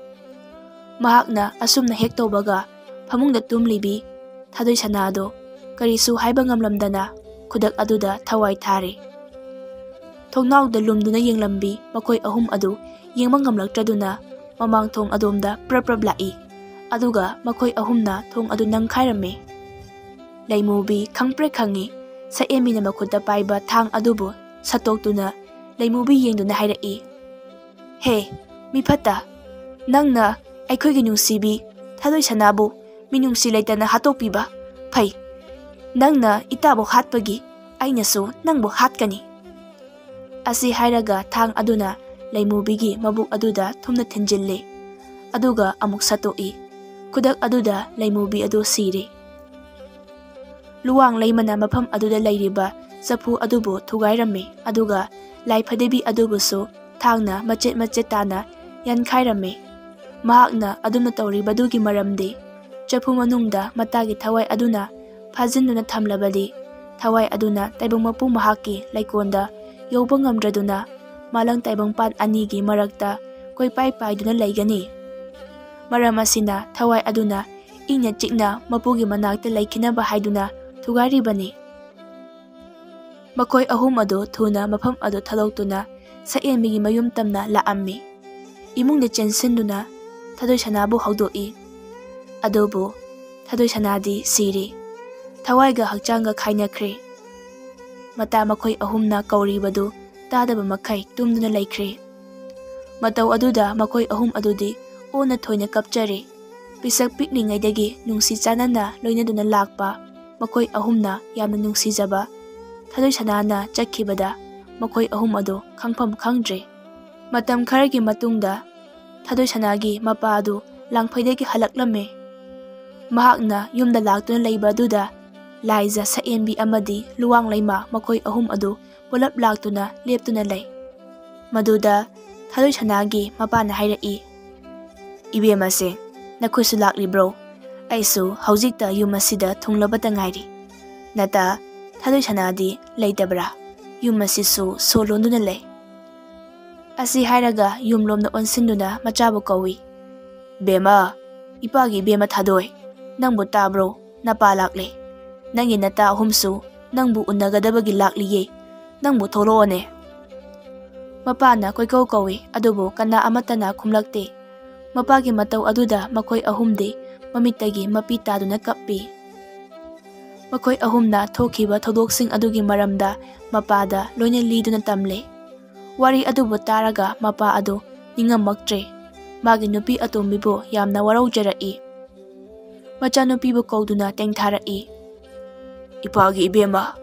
ꯃꯍꯥꯛꯅ ꯑꯁꯨꯝꯅ ꯍꯦꯛ ꯇꯧꯕꯒ ꯐꯃꯨꯡꯗ ꯇꯨꯝꯂꯤꯕꯤ ꯊꯥꯗꯣꯏ ꯁꯅꯥꯗꯣ ꯀꯔꯤꯁꯨ ꯍꯥꯏꯕ ꯉꯝꯂꯝꯗꯅ ꯈꯨꯗꯛ ꯑꯗꯨꯗ ꯊꯋꯥꯏ ꯊꯥꯔꯦ꯫ ꯊꯣꯡꯅꯥꯎꯗ ꯂꯨꯝꯗꯨꯅ ꯌꯦꯡꯂꯝꯕꯤ ꯃꯈꯣꯏ ꯑꯍꯨꯝ ꯑꯗꯨ ꯌꯦꯡꯕ ꯉꯝꯂꯛꯇ꯭ꯔꯗꯨꯅ ꯃꯃꯥꯡ ꯊꯣꯡ ꯑꯗꯣꯝꯗ ꯄ꯭ꯔꯞ ꯄ꯭ꯔꯞ ꯂꯥꯛꯏ ꯑꯗꯨꯒ ꯃꯈꯣꯏ ꯑꯍꯨꯝꯅ ꯊꯣꯡ ꯑꯗꯨ ꯅꯝꯈꯥꯏꯔꯝꯃꯤ꯫ ꯂꯩꯃꯨꯕꯤ ꯈꯪꯄ꯭ꯔꯦꯛ ꯈꯪꯏ ꯁꯛꯌꯦꯟꯕꯤꯅ ꯃꯈꯨꯠꯇ ꯄꯥꯏꯕ ꯊꯥꯡ ꯑꯗꯨꯕꯨ ꯁꯠꯇꯣꯛꯇꯨꯅ ꯂꯩꯃꯨꯕꯤ ꯌꯦꯡꯗꯨꯅ ꯍꯥꯏꯔꯛꯏ, "ꯍꯦ ꯃꯤꯐꯠꯇ, ꯅꯪꯅ ꯑꯩꯈꯣꯏꯒꯤ ꯅꯨꯡꯁꯤꯕꯤ ꯊꯥꯗꯣꯏ ꯁꯅꯥꯕꯨ ꯃꯤꯅꯨꯡꯁꯤ ꯂꯩꯇꯅ ꯍꯥꯠꯇꯣꯛꯄꯤꯕ ꯐꯩ꯫ ꯅꯪꯅ ꯏꯇꯥꯕꯨ ꯍꯥꯠꯄꯒꯤ ꯑꯩꯅꯁꯨ ꯅꯪꯕꯨ ꯍꯥꯠꯀꯅꯤ." ꯑꯁꯤ ꯍꯥꯏꯔꯒ ꯊꯥꯡ ꯑꯗꯨꯅ ꯂꯩꯃꯨꯕꯤꯒꯤ ꯃꯕꯨꯛ ꯑꯗꯨꯗ ꯊꯨꯝꯅ ꯊꯤꯟꯖꯤꯜꯂꯤ ꯑꯗꯨꯒ ꯑꯃꯨꯛ ꯁꯠꯇꯣꯛꯏ꯫ ꯈꯨꯗꯛ ꯑꯗꯨꯗ ꯂꯩꯃꯨꯕꯤ ꯑꯗꯨ ꯁꯤꯔꯦ꯫ ꯂꯨꯋꯥꯡ ꯂꯩꯃꯅ ꯃꯐꯝ ꯑꯗꯨꯗ ꯂꯩꯔꯤꯕ ꯆꯐꯨ ꯑꯗꯨꯕꯨ ꯊꯨꯒꯥꯏꯔꯝꯃꯤ ꯑꯗꯨꯒ ꯂꯥꯏ ꯐꯗꯤꯕꯤ ꯑꯗꯨꯕꯨꯁꯨ ꯊꯥꯡꯅ ꯃꯆꯦꯠ ꯃꯆꯦꯠ ꯇꯥꯅ ꯌꯥꯟꯈꯥꯏꯔꯝꯃꯤ꯫ ꯃꯍꯥꯛꯅ ꯑꯗꯨꯝꯅ ꯇꯧꯔꯤꯕꯗꯨꯒꯤ ꯃꯔꯝꯗꯤ ꯆꯐꯨ ꯃꯅꯨꯡꯗ ꯃꯇꯥꯒꯤ ꯊꯋꯥꯏ ꯑꯗꯨꯅ ꯐꯥꯖꯤꯟꯗꯨꯅ ꯊꯝꯂꯕꯗꯤ ꯊꯋꯥꯏ ꯑꯗꯨꯅ ꯇꯥꯏꯕꯪ ꯃꯄꯨ ꯃꯍꯥꯛꯀꯤ ꯂꯩꯀꯣꯜꯗ ꯌꯧꯕ ꯉꯝꯗ꯭ꯔꯗꯨꯅ ꯃꯥꯂꯪ ꯇꯥꯏꯕꯪꯄꯥꯟ ꯑꯅꯤꯒꯤ ꯃꯔꯛꯇ ꯀꯣꯏꯄꯥꯏ ꯄꯥꯏꯗꯨꯅ ꯂꯩꯒꯅꯤ꯫ ꯃꯔꯝ ꯑꯁꯤꯅ ꯊꯋꯥꯏ ꯑꯗꯨꯅ ꯏꯪꯅ ꯆꯤꯛꯅ ꯃꯄꯨꯒꯤ ꯃꯅꯥꯛꯇ ꯂꯩꯈꯤꯅꯕ ꯍꯥꯏꯗꯨꯅ ꯊꯨꯒꯥꯏꯔꯤꯕꯅꯤ꯫ ꯃꯈꯣꯏ ꯑꯍꯨꯝ ꯑꯗꯨ ꯊꯨꯅ ꯃꯐꯝ ꯑꯗꯨ ꯊꯥꯗꯣꯛꯇꯨꯅ ꯁꯛꯌꯦꯟꯕꯤꯒꯤ ꯃꯌꯨꯝ ꯇꯝꯅ ꯂꯥꯛꯑꯝꯃꯤ꯫ ꯏꯃꯨꯡꯗ ꯆꯦꯟꯁꯤꯟꯗꯨꯅ ꯊꯥꯗꯣꯏ ꯁꯅꯥꯕꯨ ꯍꯧꯗꯣꯛꯏ꯫ ꯑꯗꯨꯕꯨ ꯊꯥꯗꯣꯏ ꯁꯅꯥꯗꯤ ꯁꯤꯔꯦ, ꯊꯋꯥꯏꯒ ꯍꯛꯆꯥꯡꯒ ꯈꯥꯏꯅꯈ꯭ꯔꯦ꯫ ꯃꯇꯥ ꯃꯈꯣꯏ ꯑꯍꯨꯝꯅ ꯀꯧꯔꯤꯕꯗꯨ ꯇꯥꯗꯕ ꯃꯈꯩ ꯇꯨꯝꯗꯨꯅ ꯂꯩꯈ꯭ꯔꯦ꯫ ꯃꯇꯧ ꯑꯗꯨꯗ ꯃꯈꯣꯏ ꯑꯍꯨꯝ ꯑꯗꯨꯗꯤ ꯑꯣꯟꯅ ꯊꯣꯏꯅ ꯀꯞꯆꯔꯦ꯫ ꯄꯤꯁꯛ ꯄꯤꯛꯂꯤꯉꯩꯗꯒꯤ ꯅꯨꯡꯁꯤ ꯆꯥꯟꯅꯅ ꯂꯣꯏꯅꯗꯨꯅ ꯂꯥꯛꯄ ꯃꯈꯣꯏ ꯑꯍꯨꯝꯅ ꯌꯥꯝꯅ ꯅꯨꯡꯁꯤꯖꯕ ꯊꯥꯗꯣꯏ ꯁꯅꯥꯅ ꯆꯠꯈꯤꯕꯗ ꯃꯈꯣꯏ ꯑꯍꯨꯝ ꯑꯗꯨ ꯈꯪꯐꯝ ꯈꯪꯗ꯭ꯔꯦ꯫ ꯃꯇꯝ ꯈꯔꯒꯤ ꯃꯇꯨꯡꯗ ꯊꯥꯗꯣꯏ ꯁꯅꯥꯒꯤ ꯃꯄꯥ ꯑꯗꯨ ꯂꯥꯡꯐꯩꯗꯒꯤ ꯍꯜꯂꯛꯂꯝꯃꯤ꯫ ꯃꯍꯥꯛꯅ ꯌꯨꯝꯗ ꯂꯥꯛꯇꯨꯅ ꯂꯩꯕ ꯑꯗꯨꯗ ꯂꯥꯏꯖ, ꯁꯛꯌꯦꯟꯕꯤ ꯑꯃꯗꯤ ꯂꯨꯋꯥꯡ ꯂꯩꯃ ꯃꯈꯣꯏ ꯑꯍꯨꯝ ꯑꯗꯨ ꯄꯨꯂꯞ ꯂꯥꯛꯇꯨꯅ ꯂꯦꯞꯇꯨꯅ ꯂꯩ꯫ ꯃꯗꯨꯗ ꯊꯥꯗꯣꯏ ꯁꯅꯥꯒꯤ ꯃꯄꯥꯅ ꯍꯥꯏꯔꯛꯏ, "ꯏꯕꯦꯝꯃꯁꯦ, ꯅꯈꯣꯏꯁꯨ ꯂꯥꯛꯂꯤꯕ꯭ꯔꯣ? ꯑꯩꯁꯨ ꯍꯧꯖꯤꯛꯇ ꯌꯨꯝ ꯑꯁꯤꯗ ꯊꯨꯡꯂꯕꯇ ꯉꯥꯏꯔꯤ꯫ ꯅꯇꯥ ꯊꯥꯗꯣꯏ ꯁꯅꯥꯗꯤ ꯂꯩꯇꯕ꯭ꯔꯥ? ꯌꯨꯝ ꯑꯁꯤꯁꯨ ꯁꯣ ꯂꯣꯟꯗꯨꯅ ꯂꯩ." ꯑꯁꯤ ꯍꯥꯏꯔꯒ ꯌꯨꯝꯂꯣꯝꯗ ꯑꯣꯟꯁꯤꯟꯗꯨꯅ ꯃꯆꯥꯕꯨ ꯀꯧꯏ, "ꯕꯦꯝꯃ, ꯏꯄꯥꯒꯤ ꯏꯕꯦꯝꯃ ꯊꯥꯗꯣꯏ, ꯅꯪꯕꯨ ꯇꯥꯕ꯭ꯔꯣ? ꯅꯄꯥ ꯂꯥꯛꯂꯦ꯫ ꯅꯪꯒꯤ ꯅꯇꯥ ꯑꯍꯨꯝꯁꯨ ꯅꯪꯕꯨ ꯎꯅꯒꯗꯕꯒꯤ ꯂꯥꯛꯂꯤꯌꯦ, ꯅꯪꯕꯨ ꯊꯣꯛꯂꯛꯑꯣꯅꯦ." ꯃꯄꯥꯅ ꯀꯣꯏꯀꯧ ꯀꯧꯏ ꯑꯗꯨꯕꯨ ꯀꯅꯥ ꯑꯃꯠꯇꯅ ꯈꯨꯝꯂꯛꯇꯦ꯫ ꯃꯄꯥꯒꯤ ꯃꯇꯧ ꯑꯗꯨꯗ ꯃꯈꯣꯏ ꯑꯍꯨꯝꯗꯤ ꯃꯃꯤꯠꯇꯒꯤ ꯃꯄꯤ ꯇꯥꯗꯨꯅ ꯀꯞꯄꯤ꯫ ꯃꯈꯣꯏ ꯑꯍꯨꯝꯅ ꯊꯣꯛꯈꯤꯕ ꯊꯧꯗꯣꯛꯁꯤꯡ ꯑꯗꯨꯒꯤ ꯃꯔꯝꯗ ꯃꯄꯥꯗ ꯂꯣꯏꯅ ꯂꯤꯗꯨꯅ ꯇꯝꯂꯦ꯫ ꯋꯥꯔꯤ ꯑꯗꯨꯕꯨ ꯇꯥꯔꯒ ꯃꯄꯥ ꯑꯗꯨ ꯅꯤꯡꯉꯝꯃꯛꯇ꯭ꯔꯦ꯫ ꯃꯥꯒꯤ ꯅꯨꯄꯤ ꯑꯇꯣꯝꯕꯤꯕꯨ ꯌꯥꯝꯅ ꯋꯥꯔꯧꯖꯔꯛꯏ꯫ ꯃꯆꯥꯅꯨꯄꯤꯕꯨ ꯀꯧꯗꯨꯅ ꯇꯦꯡꯊꯥꯔꯛꯏ, "ꯏꯄꯥꯒꯤ ꯏꯕꯦꯝꯃ,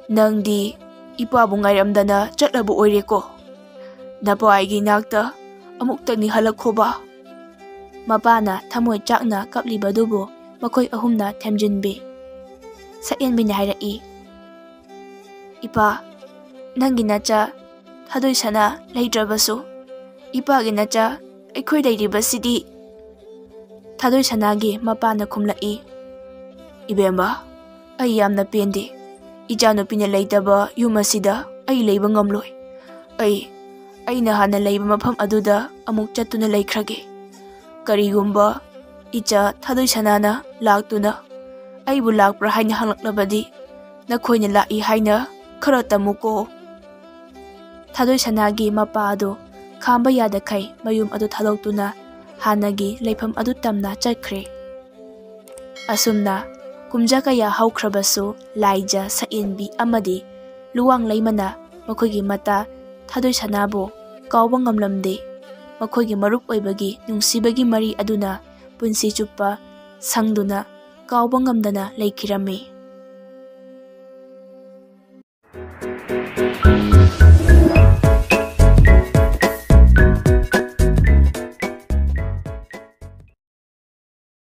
ꯅꯪꯗꯤ ꯏꯄꯥꯕꯨ ꯉꯥꯏꯔꯝꯗꯅ ꯆꯠꯂꯕ ꯑꯣꯏꯔꯦꯀꯣ? ꯅꯄꯥꯏꯒꯤ ꯏꯅꯥꯛꯇ ꯑꯃꯨꯛꯇꯪꯗꯤ ꯍꯜꯂꯛꯈꯣꯕ." ꯃꯄꯥꯅ ꯊꯃꯣꯏ ꯆꯥꯛꯅ ꯀꯞꯂꯤꯕꯗꯨꯕꯨ ꯃꯈꯣꯏ ꯑꯍꯨꯝꯅ ꯊꯦꯝꯖꯤꯟꯕꯤ꯫ ꯁꯛꯌꯦꯟꯕꯤꯅ ꯍꯥꯏꯔꯛꯏ, "ꯏꯄꯥ, ꯅꯪꯒꯤ ꯅꯆꯥ ꯊꯥꯗꯣꯏ ꯁꯅꯥ ꯂꯩꯇ꯭ꯔꯕꯁꯨ ꯏꯄꯥꯒꯤ ꯅꯆꯥ ꯑꯩꯈꯣꯏ ꯂꯩꯔꯤꯕꯁꯤꯗꯤ." ꯊꯥꯗꯣꯏ ꯁꯅꯥꯒꯤ ꯃꯄꯥꯅ ꯈꯨꯝꯂꯛꯏ, "ꯏꯕꯦꯝꯃ, ꯑꯩ ꯌꯥꯝꯅ ꯄꯦꯟꯗꯦ꯫ ꯏꯆꯥꯅꯨꯄꯤꯅ ꯂꯩꯇꯕ ꯌꯨꯝ ꯑꯁꯤꯗ ꯑꯩ ꯂꯩꯕ ꯉꯝꯂꯣꯏ꯫ ꯑꯩꯅ ꯍꯥꯟꯅ ꯂꯩꯕ ꯃꯐꯝ ꯑꯗꯨꯗ ꯑꯃꯨꯛ ꯆꯠꯇꯨꯅ ꯂꯩꯈ꯭ꯔꯒꯦ꯫ ꯀꯔꯤꯒꯨꯝꯕ ꯏꯆꯥ ꯊꯥꯗꯣꯏ ꯁꯅꯥꯅ ꯂꯥꯛꯇꯨꯅ ꯑꯩꯕꯨ ꯂꯥꯛꯄ꯭ꯔꯥ ꯍꯥꯏꯅ ꯍꯪꯂꯛꯂꯕꯗꯤ ꯅꯈꯣꯏꯅ ꯂꯥꯛꯏ ꯍꯥꯏꯅ ꯈꯔ ꯇꯝꯃꯨꯀꯣ." ꯊꯥꯗꯣꯏꯁꯅꯥꯒꯤ ꯃꯄꯥ ꯑꯗꯨ ꯈꯥꯝꯕ ꯌꯥꯗꯈꯩ ꯃꯌꯨꯝ ꯑꯗꯨ ꯊꯥꯗꯣꯛꯇꯨꯅ ꯍꯥꯟꯅꯒꯤ ꯂꯩꯐꯝ ꯑꯗꯨ ꯇꯝꯅ ꯆꯠꯈ꯭ꯔꯦ꯫ ꯑꯁꯨꯝꯅ ꯀꯨꯝꯖ ꯀꯌꯥ ꯍꯧꯈ꯭ꯔꯕꯁꯨ ꯂꯥꯏꯖ, ꯁꯛꯌꯦꯟꯕꯤ ꯑꯃꯗꯤ ꯂꯨꯋꯥꯡꯂꯩꯃꯅ ꯃꯈꯣꯏꯒꯤ ꯃꯇꯥ ꯊꯥꯗꯣꯏꯁꯅꯥꯕꯨ ꯀꯥꯎꯕ ꯉꯝꯂꯝꯗꯦ꯫ ꯃꯈꯣꯏꯒꯤ ꯃꯔꯨꯞ ꯑꯣꯏꯕꯒꯤ ꯅꯨꯡꯁꯤꯕꯒꯤ ꯃꯔꯤ ꯑꯗꯨꯅ ꯄꯨꯟꯁꯤ ꯆꯨꯞꯄ ꯁꯪꯗꯨꯅ ꯀꯥꯎꯕ ꯉꯝꯗꯅ ꯂꯩꯈꯤꯔꯝꯃꯤ꯫